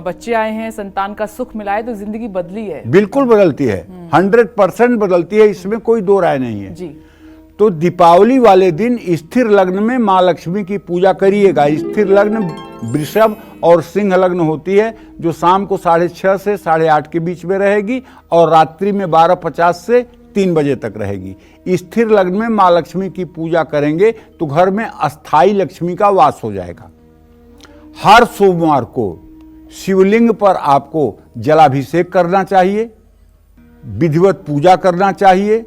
[SPEAKER 1] बच्चे आए हैं, संतान का सुख मिला है, तो जिंदगी बदली है।
[SPEAKER 2] बिल्कुल बदलती है, 100% बदलती है, इसमें कोई दो राय नहीं है
[SPEAKER 1] जी।
[SPEAKER 2] तो दीपावली वाले दिन स्थिर लग्न में माँ लक्ष्मी की पूजा करिएगा। स्थिर लग्न वृषभ और सिंह लग्न होती है, जो शाम को 6:30 से 8:30 के बीच में रहेगी और रात्रि में 12:50 से 3 बजे तक रहेगी। स्थिर लग्न में माँ लक्ष्मी की पूजा करेंगे तो घर में अस्थाई लक्ष्मी का वास हो जाएगा। हर सोमवार को शिवलिंग पर आपको जलाभिषेक करना चाहिए, विधिवत पूजा करना चाहिए।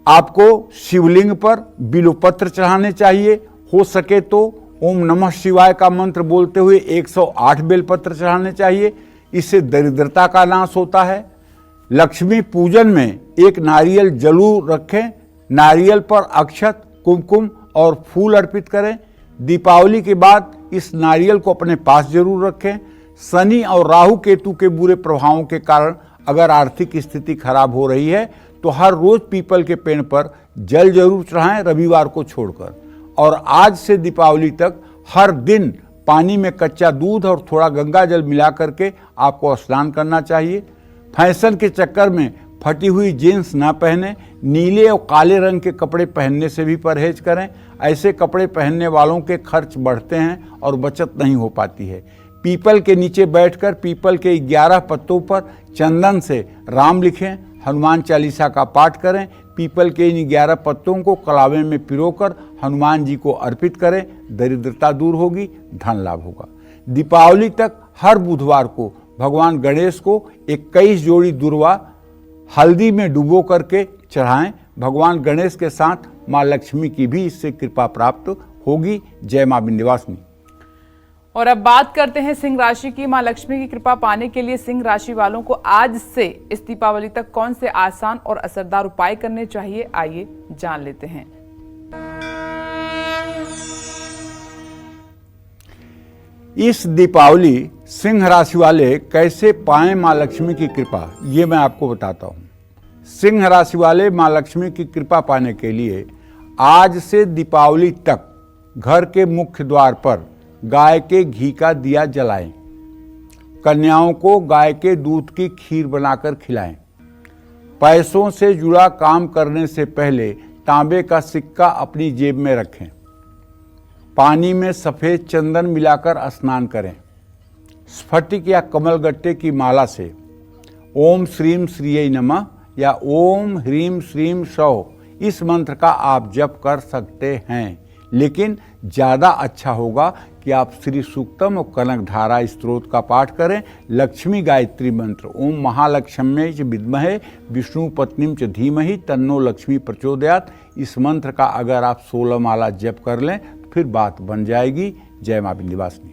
[SPEAKER 2] आपको शिवलिंग पर बिल्वपत्र चढ़ाने चाहिए। हो सके तो ओम नमः शिवाय का मंत्र बोलते हुए 108 बेलपत्र चढ़ाने चाहिए। इससे दरिद्रता का नाश होता है। लक्ष्मी पूजन में एक नारियल जरूर रखें। नारियल पर अक्षत, कुमकुम और फूल अर्पित करें। दीपावली के बाद इस नारियल को अपने पास जरूर रखें। शनि और राहु केतु के बुरे प्रभावों के कारण अगर आर्थिक स्थिति खराब हो रही है तो हर रोज पीपल के पेड़ पर जल जरूर चढ़ाएं, रविवार को छोड़कर। और आज से दीपावली तक हर दिन पानी में कच्चा दूध और थोड़ा गंगा जल मिला करके आपको स्नान करना चाहिए। फैशन के चक्कर में फटी हुई जीन्स ना पहने। नीले और काले रंग के कपड़े पहनने से भी परहेज करें। ऐसे कपड़े पहनने वालों के खर्च बढ़ते हैं और बचत नहीं हो पाती है। पीपल के नीचे बैठकर पीपल के 11 पत्तों पर चंदन से राम लिखें, हनुमान चालीसा का पाठ करें। पीपल के इन 11 पत्तों को कलावे में पिरोकर हनुमान जी को अर्पित करें। दरिद्रता दूर होगी, धन लाभ होगा। दीपावली तक हर बुधवार को भगवान गणेश को 21 जोड़ी दुर्वा हल्दी में डुबो करके चढ़ाएं। भगवान गणेश के साथ माँ लक्ष्मी की भी इससे कृपा प्राप्त होगी। जय माँ विंध्यवासिनी।
[SPEAKER 1] और अब बात करते हैं सिंह राशि की। मां लक्ष्मी की कृपा पाने के लिए सिंह राशि वालों को आज से इस दीपावली तक कौन से आसान और असरदार उपाय करने चाहिए, आइए जान लेते हैं।
[SPEAKER 2] इस दीपावली सिंह राशि वाले कैसे पाएं मां लक्ष्मी की कृपा, ये मैं आपको बताता हूं। सिंह राशि वाले मां लक्ष्मी की कृपा पाने के लिए आज से दीपावली तक घर के मुख्य द्वार पर गाय के घी का दिया जलाएं। कन्याओं को गाय के दूध की खीर बनाकर खिलाएं। पैसों से जुड़ा काम करने से पहले तांबे का सिक्का अपनी जेब में रखें। पानी में सफेद चंदन मिलाकर स्नान करें। स्फटिक या कमलगट्टे की माला से ओम श्रीम श्रीये नमः या ओम ह्रीम श्रीम सौ इस मंत्र का आप जप कर सकते हैं। लेकिन ज़्यादा अच्छा होगा कि आप श्री सूक्तम और कनक धारा स्त्रोत का पाठ करें। लक्ष्मी गायत्री मंत्र ओम महालक्ष्म्यै च विद्महे विष्णु पत्नीम च धीमहि तन्नो लक्ष्मी प्रचोदयात्, इस मंत्र का अगर आप 16 माला जप कर लें तो फिर बात बन जाएगी। जय माँ विंध्यवासिनी।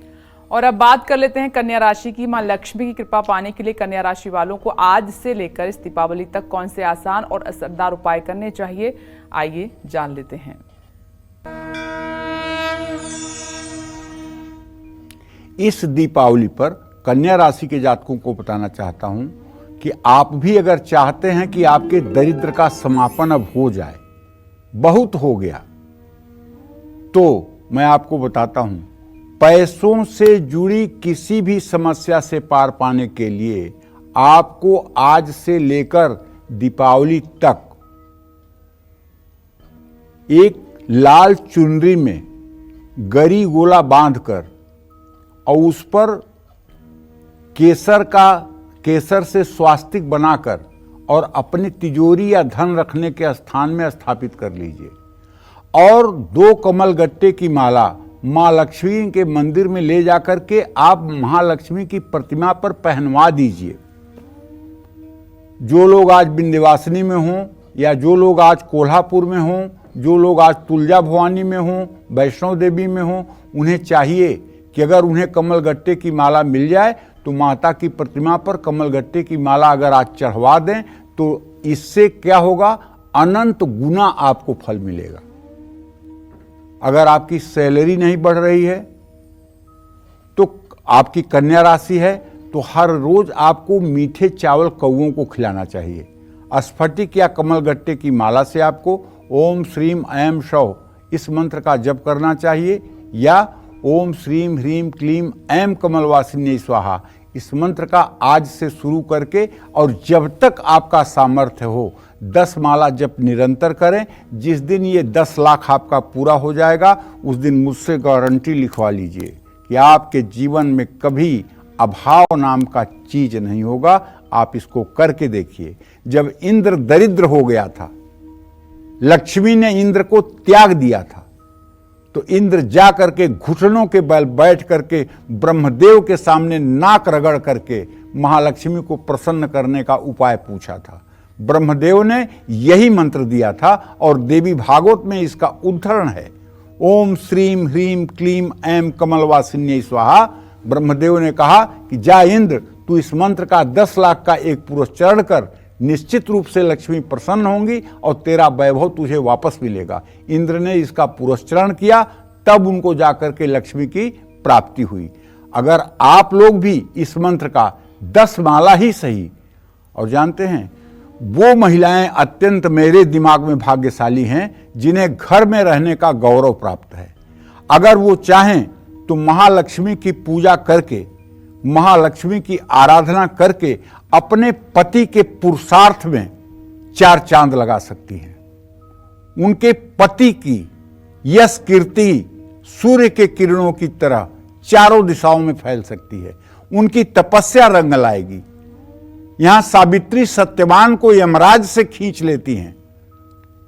[SPEAKER 1] और अब बात कर लेते हैं कन्या राशि की। मां लक्ष्मी की कृपा पाने के लिए कन्या राशि वालों को आज से लेकर इस दीपावली तक कौन से आसान और असरदार उपाय करने चाहिए, आइए जान लेते हैं।
[SPEAKER 2] इस दीपावली पर कन्या राशि के जातकों को बताना चाहता हूं कि आप भी अगर चाहते हैं कि आपके दरिद्र का समापन अब हो जाए, बहुत हो गया, तो मैं आपको बताता हूं, पैसों से जुड़ी किसी भी समस्या से पार पाने के लिए आपको आज से लेकर दीपावली तक एक लाल चुनरी में गरी गोला बांधकर और उस पर केसर से स्वास्तिक बनाकर और अपनी तिजोरी या धन रखने के स्थान में स्थापित कर लीजिए। और 2 कमलगट्टे की माला माँ लक्ष्मी के मंदिर में ले जाकर के आप महालक्ष्मी की प्रतिमा पर पहनवा दीजिए। जो लोग आज विंध्यवासिनी में हों या जो लोग आज कोल्हापुर में हों, जो लोग आज तुलजा भवानी में हों, वैष्णो देवी में हों, उन्हें चाहिए कि अगर उन्हें कमलगट्टे की माला मिल जाए तो माता की प्रतिमा पर कमलगट्टे की माला अगर आज चढ़वा दें तो इससे क्या होगा, अनंत गुना आपको फल मिलेगा। अगर आपकी सैलरी नहीं बढ़ रही है तो आपकी कन्या राशि है तो हर रोज आपको मीठे चावल कौओं को खिलाना चाहिए। स्फटिक या कमलगट्टे की माला से आपको ओम श्रीम ऐं सौः इस मंत्र का जप करना चाहिए या ओम श्रीम ह्रीम क्लीम ऐं कमलवासिन्यै स्वाहा इस मंत्र का आज से शुरू करके और जब तक आपका सामर्थ्य हो 10 माला जप निरंतर करें। जिस दिन ये 10 लाख आपका पूरा हो जाएगा उस दिन मुझसे गारंटी लिखवा लीजिए कि आपके जीवन में कभी अभाव नाम का चीज नहीं होगा। आप इसको करके देखिए। जब इंद्र दरिद्र हो गया था, लक्ष्मी ने इंद्र को त्याग दिया था, तो इंद्र जा करके घुटनों के बल बैठ करके ब्रह्मदेव के सामने नाक रगड़ करके महालक्ष्मी को प्रसन्न करने का उपाय पूछा था। ब्रह्मदेव ने यही मंत्र दिया था और देवी भागवत में इसका उद्धरण है। ओम श्रीम ह्रीम क्लीम ऐं कमलवासिन्यै स्वाहा। ब्रह्मदेव ने कहा कि जा इंद्र, तू इस मंत्र का 10 लाख का एक पुरस्चरण कर, निश्चित रूप से लक्ष्मी प्रसन्न होंगी और तेरा वैभव तुझे वापस मिलेगा। इंद्र ने इसका पुरस्चरण किया, तब उनको जाकर के लक्ष्मी की प्राप्ति हुई। अगर आप लोग भी इस मंत्र का 10 माला ही सही, और जानते हैं वो महिलाएं अत्यंत मेरे दिमाग में भाग्यशाली हैं जिन्हें घर में रहने का गौरव प्राप्त है। अगर वो चाहें तो महालक्ष्मी की पूजा करके, महालक्ष्मी की आराधना करके अपने पति के पुरुषार्थ में 4 चांद लगा सकती हैं। उनके पति की यश कीर्ति सूर्य के किरणों की तरह चारों दिशाओं में फैल सकती है। उनकी तपस्या रंग लाएगी। यहां सावित्री सत्यवान को यमराज से खींच लेती हैं।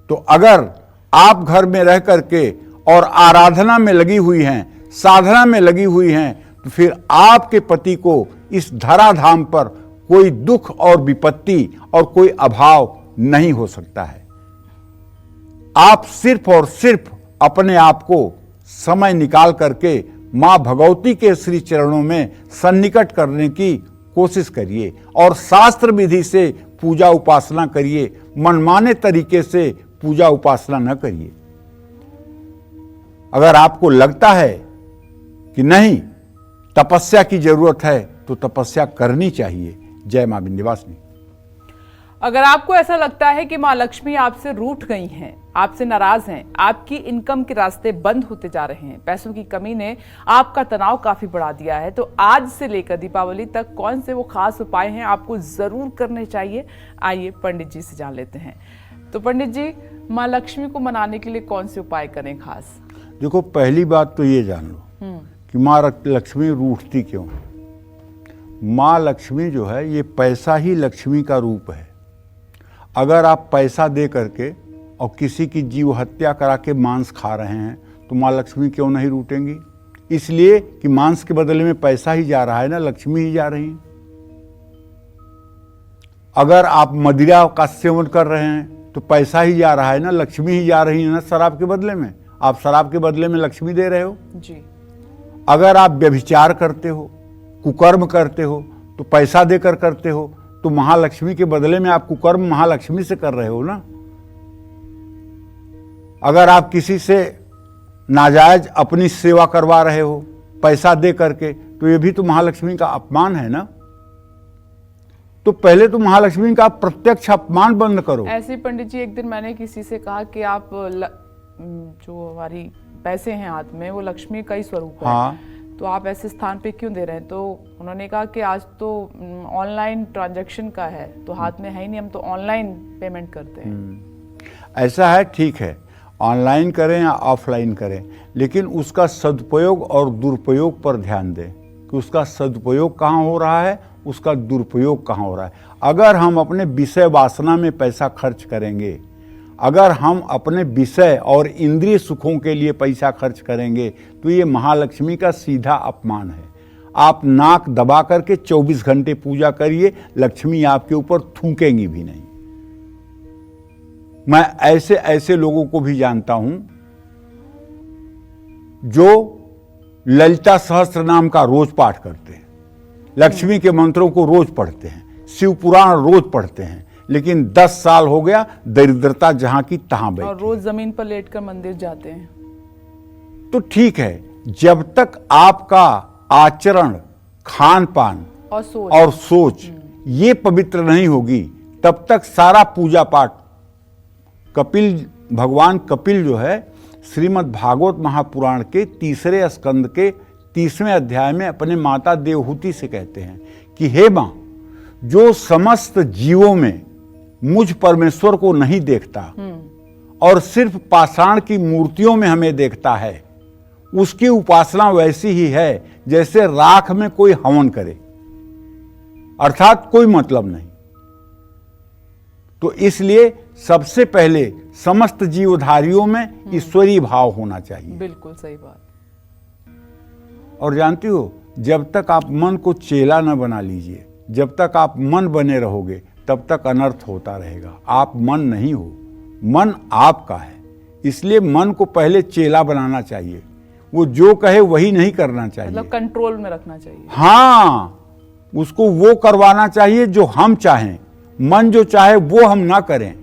[SPEAKER 2] तो अगर आप घर में रह करके और आराधना में लगी हुई हैं, साधना में लगी हुई हैं, तो फिर आपके पति को इस धराधाम पर कोई दुख और विपत्ति और कोई अभाव नहीं हो सकता है। आप सिर्फ और सिर्फ अपने आप को समय निकाल करके मां भगवती के श्री चरणों में सन्निकट करने की कोशिश करिए और शास्त्र विधि से पूजा उपासना करिए। मनमाने तरीके से पूजा उपासना न करिए। अगर आपको लगता है कि नहीं तपस्या की जरूरत है तो तपस्या करनी चाहिए। जय मां विंध्यवासिनी।
[SPEAKER 1] अगर आपको ऐसा लगता है कि मां लक्ष्मी आपसे रूठ गई हैं, आपसे नाराज हैं, आपकी इनकम के रास्ते बंद होते जा रहे हैं, पैसों की कमी ने आपका तनाव काफी बढ़ा दिया है, तो आज से लेकर दीपावली तक कौन से वो खास उपाय हैं आपको जरूर करने चाहिए, आइए पंडित जी से जान लेते हैं। तो पंडित जी, मां लक्ष्मी को मनाने के लिए कौन से उपाय करें खास?
[SPEAKER 2] देखो, पहली बात तो ये जान लो कि मां लक्ष्मी रूठती क्यों है। मां लक्ष्मी जो है ये पैसा ही लक्ष्मी का रूप है। अगर आप पैसा दे करके और किसी की जीव हत्या करा के मांस खा रहे हैं तो मां लक्ष्मी क्यों नहीं रूठेंगी? इसलिए कि मांस के बदले में पैसा ही जा रहा है ना, लक्ष्मी ही जा रही हैं। अगर आप मदिरा का सेवन कर रहे हैं तो पैसा ही जा रहा है ना, लक्ष्मी ही जा रही है ना। शराब के बदले में आप शराब के बदले में लक्ष्मी दे रहे हो
[SPEAKER 1] जी।
[SPEAKER 2] अगर आप व्यभिचार करते हो, कुकर्म करते हो तो पैसा देकर करते हो, तो महालक्ष्मी के बदले में आप कुकर्म महालक्ष्मी से कर रहे हो ना। अगर आप किसी से नाजायज अपनी सेवा करवा रहे हो पैसा दे करके, तो ये भी तो महालक्ष्मी का अपमान है ना। तो पहले तो महालक्ष्मी का प्रत्यक्ष अपमान बंद करो।
[SPEAKER 1] ऐसे पंडित जी, एक दिन मैंने किसी से कहा कि आप जो हमारी पैसे हैं हाथ में वो लक्ष्मी का ही स्वरूप है।
[SPEAKER 2] हाँ,
[SPEAKER 1] तो आप ऐसे स्थान पे क्यों दे रहे हैं? तो उन्होंने कहा कि आज तो ऑनलाइन ट्रांजैक्शन का है, तो हाथ में है ही नहीं, हम तो ऑनलाइन पेमेंट करते हैं।
[SPEAKER 2] ऐसा है, ठीक है, ऑनलाइन करें या ऑफलाइन करें, लेकिन उसका सदुपयोग और दुरुपयोग पर ध्यान दें कि उसका सदुपयोग कहाँ हो रहा है, उसका दुरुपयोग कहाँ हो रहा है। अगर हम अपने विषय वासना में पैसा खर्च करेंगे, अगर हम अपने विषय और इंद्रिय सुखों के लिए पैसा खर्च करेंगे, तो ये महालक्ष्मी का सीधा अपमान है। आप नाक दबा करके 24 घंटे पूजा करिए, लक्ष्मी आपके ऊपर थूकेंगी भी नहीं। मैं ऐसे ऐसे लोगों को भी जानता हूं जो ललिता सहस्त्र नाम का रोज पाठ करते हैं, लक्ष्मी के मंत्रों को रोज पढ़ते हैं, शिव पुराण रोज पढ़ते हैं, लेकिन 10 साल हो गया दरिद्रता जहां की तहां बैठी।
[SPEAKER 1] और रोज जमीन पर लेटकर मंदिर जाते हैं।
[SPEAKER 2] तो ठीक है, जब तक आपका आचरण, खान पान और सोच ये पवित्र नहीं होगी, तब तक सारा पूजा पाठ। भगवान कपिल जो है श्रीमद् भागवत महापुराण के 3 स्कंद के 30वें अध्याय में अपने माता देवहूति से कहते हैं कि हे मां, जो समस्त जीवों में मुझ परमेश्वर को नहीं देखता और सिर्फ पाषाण की मूर्तियों में हमें देखता है, उसकी उपासना वैसी ही है जैसे राख में कोई हवन करे, अर्थात कोई मतलब नहीं। तो इसलिए सबसे पहले समस्त जीवधारियों में ईश्वरीय भाव होना चाहिए।
[SPEAKER 1] बिल्कुल सही बात।
[SPEAKER 2] और जानती हो, जब तक आप मन को चेला न बना लीजिए, जब तक आप मन बने रहोगे, तब तक अनर्थ होता रहेगा। आप मन नहीं हो, मन आपका है। इसलिए मन को पहले चेला बनाना चाहिए। वो जो कहे वही नहीं करना चाहिए,
[SPEAKER 1] मतलब कंट्रोल में रखना चाहिए।
[SPEAKER 2] हाँ, उसको वो करवाना चाहिए जो हम चाहें। मन जो चाहे वो हम ना करें।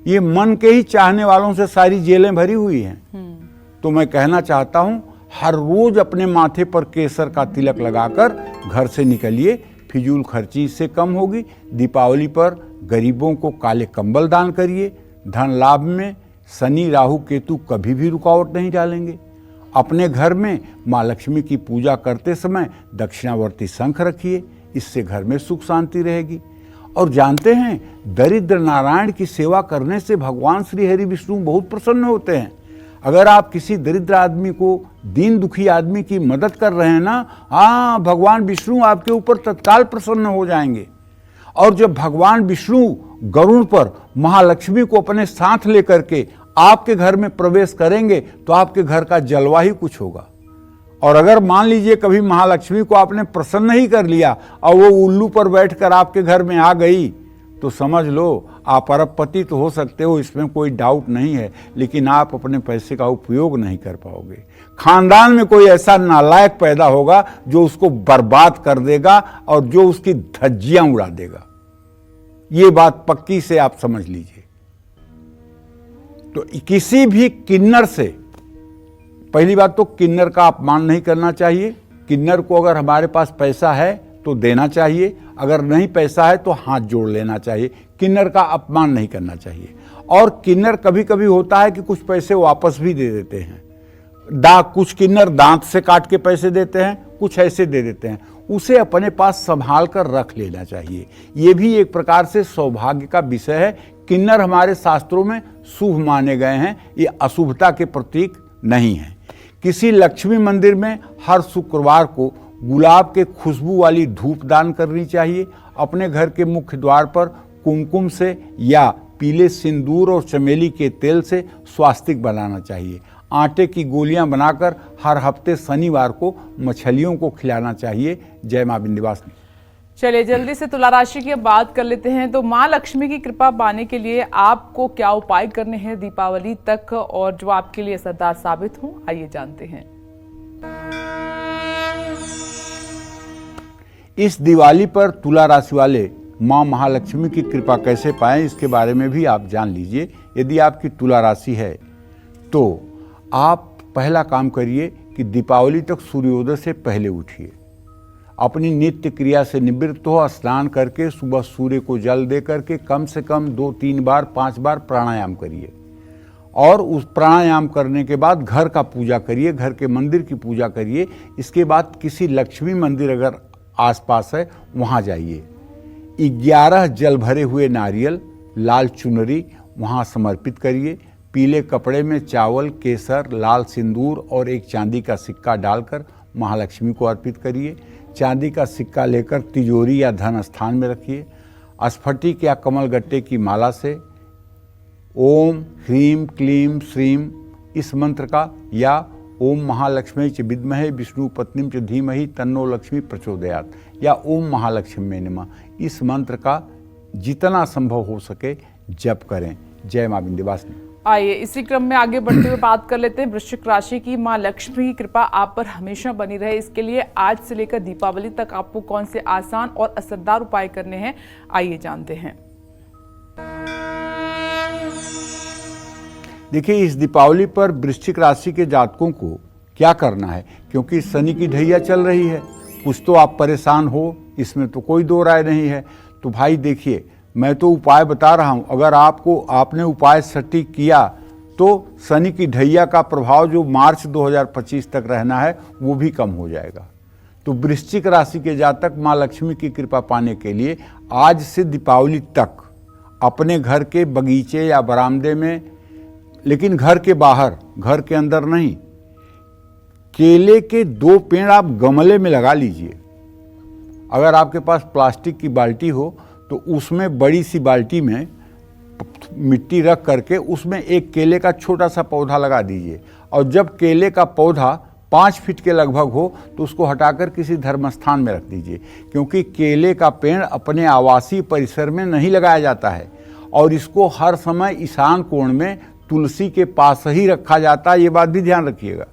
[SPEAKER 2] ये मन के ही चाहने वालों से सारी जेलें भरी हुई हैं। तो मैं कहना चाहता हूं, हर रोज अपने माथे पर केसर का तिलक लगाकर घर से निकलिए। फिजूल खर्ची इससे कम होगी। दीपावली पर गरीबों को काले कंबल दान करिए। धन लाभ में शनि राहु केतु कभी भी रुकावट नहीं डालेंगे। अपने घर में माँ लक्ष्मी की पूजा करते समय दक्षिणावर्ती शंख रखिए, इससे घर में सुख शांति रहेगी। और जानते हैं, दरिद्र नारायण की सेवा करने से भगवान श्री हरि विष्णु बहुत प्रसन्न होते हैं। अगर आप किसी दरिद्र आदमी को, दीन दुखी आदमी की मदद कर रहे हैं ना, हाँ, भगवान विष्णु आपके ऊपर तत्काल प्रसन्न हो जाएंगे। और जब भगवान विष्णु गरुड़ पर महालक्ष्मी को अपने साथ लेकर के आपके घर में प्रवेश करेंगे तो आपके घर का जलवा ही कुछ होगा। और अगर मान लीजिए कभी महालक्ष्मी को आपने प्रसन्न ही कर लिया और वो उल्लू पर बैठकर आपके घर में आ गई, तो समझ लो आप अरबपति तो हो सकते हो, इसमें कोई डाउट नहीं है, लेकिन आप अपने पैसे का उपयोग नहीं कर पाओगे। खानदान में कोई ऐसा नालायक पैदा होगा जो उसको बर्बाद कर देगा और जो उसकी धज्जियां उड़ा देगा। ये बात पक्की से आप समझ लीजिए। तो किसी भी किन्नर से, पहली बात तो किन्नर का अपमान नहीं करना चाहिए। किन्नर को अगर हमारे पास पैसा है तो देना चाहिए, अगर नहीं पैसा है तो हाथ जोड़ लेना चाहिए। किन्नर का अपमान नहीं करना चाहिए। और किन्नर कभी कभी होता है कि कुछ पैसे वापस भी दे देते हैं। कुछ किन्नर दांत से काट के पैसे देते हैं, कुछ ऐसे दे देते हैं। उसे अपने पास संभाल कर रख लेना चाहिए। ये भी एक प्रकार से सौभाग्य का विषय है। किन्नर हमारे शास्त्रों में शुभ माने गए हैं, ये अशुभता के प्रतीक नहीं है। किसी लक्ष्मी मंदिर में हर शुक्रवार को गुलाब के खुशबू वाली धूप दान करनी चाहिए। अपने घर के मुख्य द्वार पर कुमकुम से या पीले सिंदूर और चमेली के तेल से स्वास्तिक बनाना चाहिए। आटे की गोलियां बनाकर हर हफ्ते शनिवार को मछलियों को खिलाना चाहिए। जय मां विंध्यवासिनी।
[SPEAKER 1] चलिए जल्दी से तुला राशि की बात कर लेते हैं। तो मां लक्ष्मी की कृपा पाने के लिए आपको क्या उपाय करने हैं दीपावली तक, और जो आपके लिए असरदार साबित हों, आइए जानते हैं।
[SPEAKER 2] इस दिवाली पर तुला राशि वाले मां महालक्ष्मी की कृपा कैसे पाएं, इसके बारे में भी आप जान लीजिए। यदि आपकी तुला राशि है तो आप पहला काम करिए कि दीपावली तक सूर्योदय से पहले उठिए, अपनी नित्य क्रिया से निवृत्त हो, स्नान करके सुबह सूर्य को जल दे करके कम से कम 2-3 बार 5 बार प्राणायाम करिए। और उस प्राणायाम करने के बाद घर का पूजा करिए, घर के मंदिर की पूजा करिए। इसके बाद किसी लक्ष्मी मंदिर अगर आसपास है वहाँ जाइए। 11 जल भरे हुए नारियल, लाल चुनरी वहाँ समर्पित करिए। पीले कपड़े में चावल, केसर, लाल सिंदूर और एक चांदी का सिक्का डालकर महालक्ष्मी को अर्पित करिए। चांदी का सिक्का लेकर तिजोरी या धन स्थान में रखिए। स्फटिक या कमल गट्टे की माला से ओम ह्रीम क्लीम श्रीम इस मंत्र का, या ओम महालक्ष्मी च विद्महे विष्णु पत्नीम च धीमहि तन्नो लक्ष्मी प्रचोदयात्, या ओम महालक्ष्मी नमः, इस मंत्र का जितना संभव हो सके जप करें। जय मां विंध्यवासिनी।
[SPEAKER 1] आइए इसी क्रम में आगे बढ़ते हुए बात कर लेते हैं वृश्चिक राशि की। मां लक्ष्मी की कृपा आप पर हमेशा बनी रहे, इसके लिए आज से लेकर दीपावली तक आपको कौन से आसान और असरदार उपाय करने हैं, आइए जानते हैं।
[SPEAKER 2] देखिए, इस दीपावली पर वृश्चिक राशि के जातकों को क्या करना है, क्योंकि शनि की ढैया चल रही है। कुछ तो आप परेशान हो, इसमें तो कोई दो राय नहीं है। तो भाई देखिए, मैं तो उपाय बता रहा हूँ, अगर आपने उपाय सटीक किया तो शनि की ढैया का प्रभाव जो मार्च 2025 तक रहना है वो भी कम हो जाएगा। तो वृश्चिक राशि के जातक माँ लक्ष्मी की कृपा पाने के लिए आज से दीपावली तक अपने घर के बगीचे या बरामदे में, लेकिन घर के बाहर, घर के अंदर नहीं, केले के 2 पेड़ आप गमले में लगा लीजिए। अगर आपके पास प्लास्टिक की बाल्टी हो तो उसमें बड़ी सी बाल्टी में मिट्टी रख करके उसमें एक केले का छोटा सा पौधा लगा दीजिए। और जब केले का पौधा 5 फीट के लगभग हो तो उसको हटाकर किसी धर्मस्थान में रख दीजिए, क्योंकि केले का पेड़ अपने आवासीय परिसर में नहीं लगाया जाता है और इसको हर समय ईशान कोण में तुलसी के पास ही रखा जाता है। ये बात भी ध्यान रखिएगा।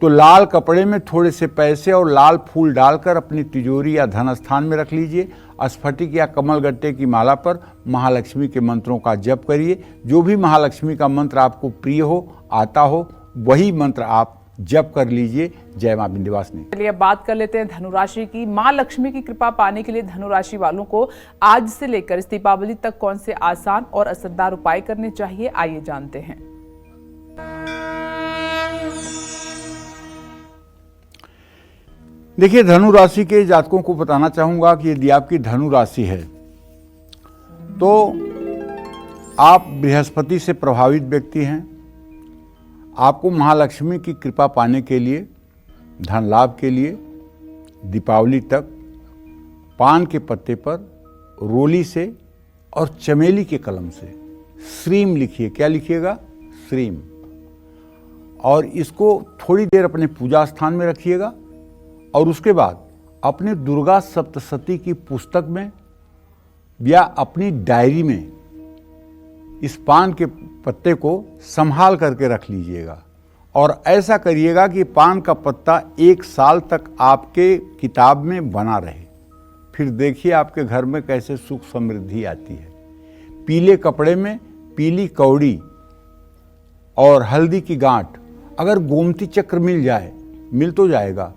[SPEAKER 2] तो लाल कपड़े में थोड़े से पैसे और लाल फूल डालकर अपनी तिजोरी या धन स्थान में रख लीजिए। स्फटिक या कमल गट्टे की माला पर महालक्ष्मी के मंत्रों का जप करिए। जो भी महालक्ष्मी का मंत्र आपको प्रिय हो, आता हो, वही मंत्र आप जप कर लीजिए। जय मां विंध्यवासिनी।
[SPEAKER 1] चलिए अब बात कर लेते हैं धनुराशि की। मां लक्ष्मी की कृपा पाने के लिए धनुराशि वालों को आज से लेकर इस दीपावली तक कौन से आसान और असरदार उपाय करने चाहिए, आइए जानते हैं।
[SPEAKER 2] देखिए, धनु राशि के जातकों को बताना चाहूंगा कि यदि आपकी धनु राशि है तो आप बृहस्पति से प्रभावित व्यक्ति हैं। आपको महालक्ष्मी की कृपा पाने के लिए, धन लाभ के लिए दीपावली तक पान के पत्ते पर रोली से और चमेली के कलम से श्रीम लिखिए। क्या लिखिएगा? श्रीम। और इसको थोड़ी देर अपने पूजा स्थान में रखिएगा और उसके बाद अपने दुर्गा सप्तशती की पुस्तक में या अपनी डायरी में इस पान के पत्ते को संभाल करके रख लीजिएगा। और ऐसा करिएगा कि पान का पत्ता 1 साल तक आपके किताब में बना रहे। फिर देखिए आपके घर में कैसे सुख समृद्धि आती है। पीले कपड़े में पीली कौड़ी और हल्दी की गांठ, अगर गोमती चक्र मिल जाए, मिल तो जाएगा,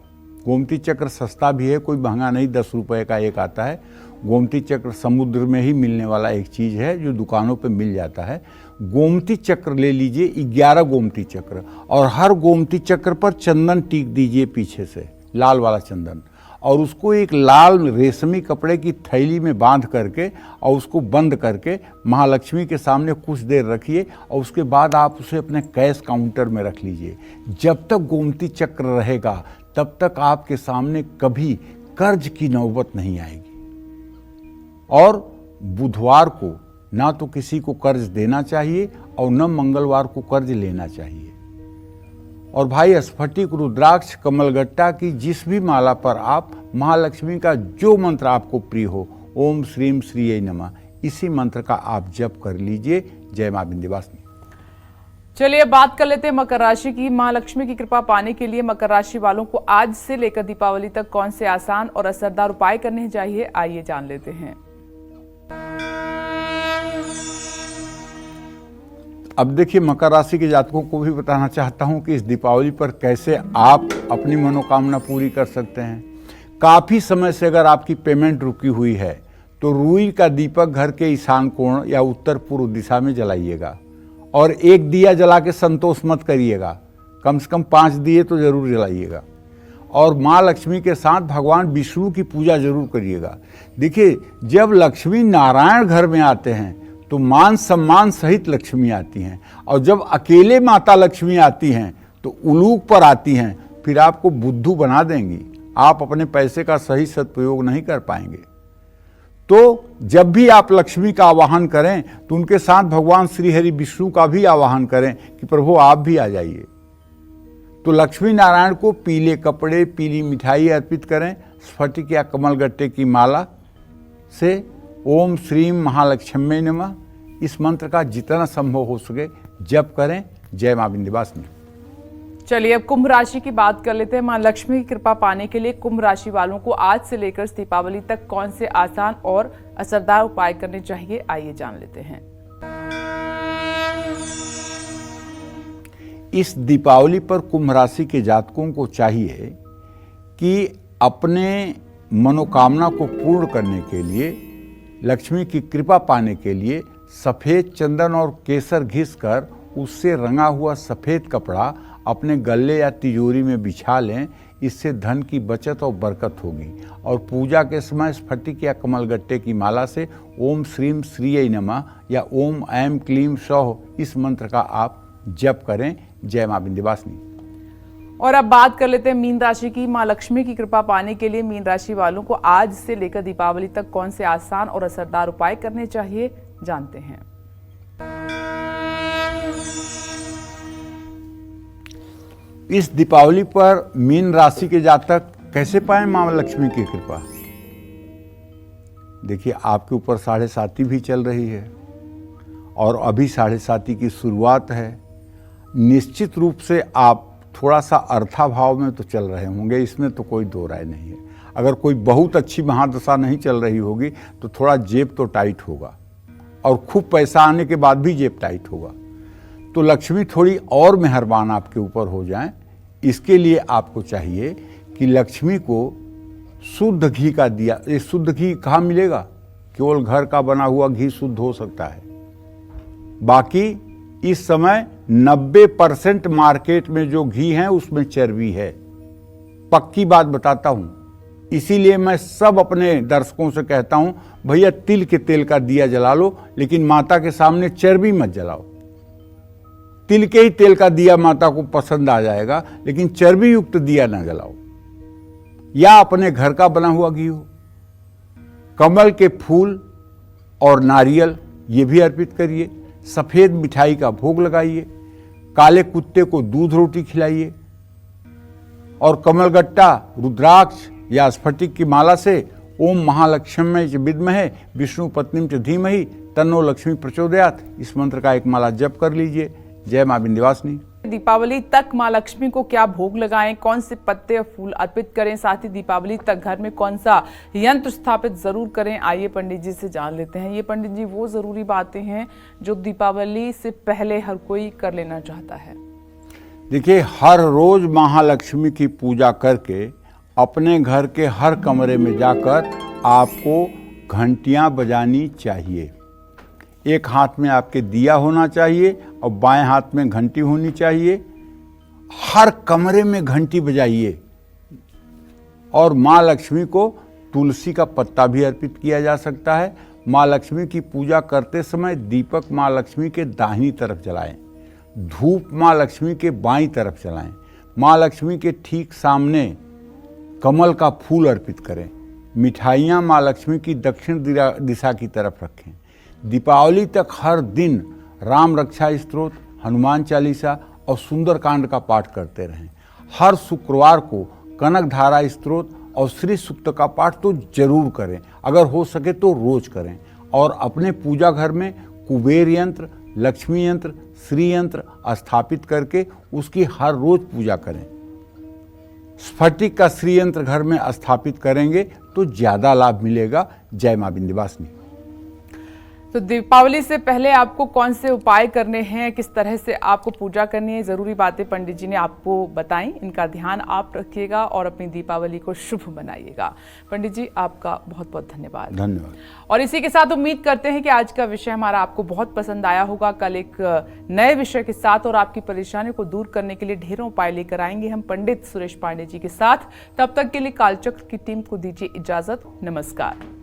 [SPEAKER 2] गोमती चक्र सस्ता भी है, कोई महंगा नहीं, 10 रुपए का एक आता है। गोमती चक्र समुद्र में ही मिलने वाला एक चीज़ है जो दुकानों पे मिल जाता है। गोमती चक्र ले लीजिए, 11 गोमती चक्र, और हर गोमती चक्र पर चंदन टीक दीजिए पीछे से, लाल वाला चंदन, और उसको एक लाल रेशमी कपड़े की थैली में बांध करके और उसको बंद करके महालक्ष्मी के सामने कुछ देर रखिए और उसके बाद आप उसे अपने कैश काउंटर में रख लीजिए। जब तक गोमती चक्र रहेगा तब तक आपके सामने कभी कर्ज की नौबत नहीं आएगी। और बुधवार को ना तो किसी को कर्ज देना चाहिए और न मंगलवार को कर्ज लेना चाहिए। और भाई स्फटिक, रुद्राक्ष, कमलगट्टा की जिस भी माला पर आप महालक्ष्मी का जो मंत्र आपको प्रिय हो, ओम श्रीम श्रीये नमः, इसी मंत्र का आप जप कर लीजिए। जय मां विंध्यवासिनी।
[SPEAKER 1] चलिए बात कर लेते हैं मकर राशि की। महालक्ष्मी की कृपा पाने के लिए मकर राशि वालों को आज से लेकर दीपावली तक कौन से आसान और असरदार उपाय करने चाहिए, आइए जान लेते हैं।
[SPEAKER 2] अब देखिए, मकर राशि के जातकों को भी बताना चाहता हूं कि इस दीपावली पर कैसे आप अपनी मनोकामना पूरी कर सकते हैं। काफ़ी समय से अगर आपकी पेमेंट रुकी हुई है तो रुई का दीपक घर के ईशान कोण या उत्तर पूर्व दिशा में जलाइएगा और एक दिया जला के संतोष मत करिएगा, कम से कम 5 दिए तो जरूर जलाइएगा। और माँ लक्ष्मी के साथ भगवान विष्णु की पूजा जरूर करिएगा। देखिए, जब लक्ष्मी नारायण घर में आते हैं तो मान सम्मान सहित लक्ष्मी आती हैं, और जब अकेले माता लक्ष्मी आती हैं तो उलूक पर आती हैं, फिर आपको बुद्धू बना देंगी। आप अपने पैसे का सही सदुपयोग नहीं कर पाएंगे। तो जब भी आप लक्ष्मी का आवाहन करें तो उनके साथ भगवान श्री हरि विष्णु का भी आवाहन करें कि प्रभु आप भी आ जाइए। तो लक्ष्मी नारायण को पीले कपड़े, पीली मिठाई अर्पित करें। स्फटिक या कमलगट्टे की माला से ओम श्रीम महालक्ष्मी नमः इस मंत्र का जितना संभव हो सके जप करें। जय मां विंध्यवासिनी।
[SPEAKER 1] चलिए अब कुंभ राशि की बात कर लेते हैं। मां लक्ष्मी की कृपा पाने के लिए कुंभ राशि वालों को आज से लेकर दीपावली तक कौन से आसान और असरदार उपाय करने चाहिए, आइए जान लेते हैं।
[SPEAKER 2] इस दीपावली पर कुंभ राशि के जातकों को चाहिए कि अपने मनोकामना को पूर्ण करने के लिए, लक्ष्मी की कृपा पाने के लिए सफ़ेद चंदन और केसर घिसकर उससे रंगा हुआ सफ़ेद कपड़ा अपने गले या तिजोरी में बिछा लें। इससे धन की बचत और बरकत होगी। और पूजा के समय स्फटिक या कमलगट्टे की माला से ओम श्रीम श्रीये नमः या ओम ऐं क्लीं सौः इस मंत्र का आप जप करें। जय मां विंध्यवासिनी।
[SPEAKER 1] और अब बात कर लेते हैं मीन राशि की। मां लक्ष्मी की कृपा पाने के लिए मीन राशि वालों को आज से लेकर दीपावली तक कौन से आसान और असरदार उपाय करने चाहिए, जानते हैं।
[SPEAKER 2] इस दीपावली पर मीन राशि के जातक कैसे पाएं मां लक्ष्मी की कृपा? देखिए, आपके ऊपर 7.5 भी चल रही है और अभी 7.5 की शुरुआत है। निश्चित रूप से आप थोड़ा सा अर्थाभाव में तो चल रहे होंगे, इसमें तो कोई दो राय नहीं है। अगर कोई बहुत अच्छी महादशा नहीं चल रही होगी तो थोड़ा जेब तो टाइट होगा, और खूब पैसा आने के बाद भी जेब टाइट होगा। तो लक्ष्मी थोड़ी और मेहरबान आपके ऊपर हो जाएं, इसके लिए आपको चाहिए कि लक्ष्मी को शुद्ध घी का दिया। ये शुद्ध घी कहाँ मिलेगा? केवल घर का बना हुआ घी शुद्ध हो सकता है। बाकी इस समय 90% मार्केट में जो घी है उसमें चर्बी है। पक्की बात बताता हूं, इसीलिए मैं सब अपने दर्शकों से कहता हूं, भैया तिल के तेल का दिया जला लो, लेकिन माता के सामने चर्बी मत जलाओ। तिल के ही तेल का दिया माता को पसंद आ जाएगा, लेकिन चर्बी युक्त दिया ना जलाओ। या अपने घर का बना हुआ घी हो, कमल के फूल और नारियल ये भी अर्पित करिए। सफेद मिठाई का भोग लगाइए, काले कुत्ते को दूध रोटी खिलाइए और कमलगट्टा, रुद्राक्ष या स्फटिक की माला से ओम महालक्ष्मी च विद्महे विष्णु पत्नी च धीमहि तन्नो लक्ष्मी प्रचोदयात् इस मंत्र का एक माला जप कर लीजिए। जय मां विंध्यवासिनी।
[SPEAKER 1] दीपावली तक मां लक्ष्मी को क्या भोग लगाएं, कौन से पत्ते और फूल अर्पित करें, साथ ही दीपावली तक घर में कौन सा यंत्र स्थापित जरूर करें, आइए पंडित जी से जान लेते हैं। ये पंडित जी वो जरूरी बातें हैं जो दीपावली से पहले हर कोई कर लेना चाहता है।
[SPEAKER 2] देखिए, हर रोज महालक्ष्मी की पूजा करके अपने घर के हर कमरे में जाकर आपको घंटियां बजानी चाहिए। एक हाथ में आपके दिया होना चाहिए और बाएं हाथ में घंटी होनी चाहिए। हर कमरे में घंटी बजाइए और माँ लक्ष्मी को तुलसी का पत्ता भी अर्पित किया जा सकता है। माँ लक्ष्मी की पूजा करते समय दीपक माँ लक्ष्मी के दाहिनी तरफ जलाएं, धूप माँ लक्ष्मी के बाईं तरफ जलाएं, माँ लक्ष्मी के ठीक सामने कमल का फूल अर्पित करें। मिठाइयाँ माँ लक्ष्मी की दक्षिण दिशा की तरफ रखें। दीपावली तक हर दिन राम रक्षा स्तोत्र, हनुमान चालीसा और सुंदरकांड का पाठ करते रहें। हर शुक्रवार को कनक धारा स्तोत्र और श्री सूक्त का पाठ तो जरूर करें, अगर हो सके तो रोज करें। और अपने पूजा घर में कुबेर यंत्र, लक्ष्मी यंत्र, श्री यंत्र स्थापित करके उसकी हर रोज पूजा करें। स्फटिक का श्री यंत्र घर में स्थापित करेंगे तो ज्यादा लाभ मिलेगा। जय मां विंध्यवासिनी।
[SPEAKER 1] तो दीपावली से पहले आपको कौन से उपाय करने हैं, किस तरह से आपको पूजा करनी है, जरूरी बातें पंडित जी ने आपको बताई। इनका ध्यान आप रखिएगा और अपनी दीपावली को शुभ बनाइएगा। पंडित जी, आपका बहुत बहुत धन्यवाद।
[SPEAKER 2] धन्यवाद।
[SPEAKER 1] और इसी के साथ उम्मीद करते हैं कि आज का विषय हमारा आपको बहुत पसंद आया होगा। कल एक नए विषय के साथ और आपकी परेशानियों को दूर करने के लिए ढेरों उपाय लेकर आएंगे हम पंडित सुरेश पांडे जी के साथ। तब तक के लिए कालचक्र की टीम को दीजिए इजाजत। नमस्कार।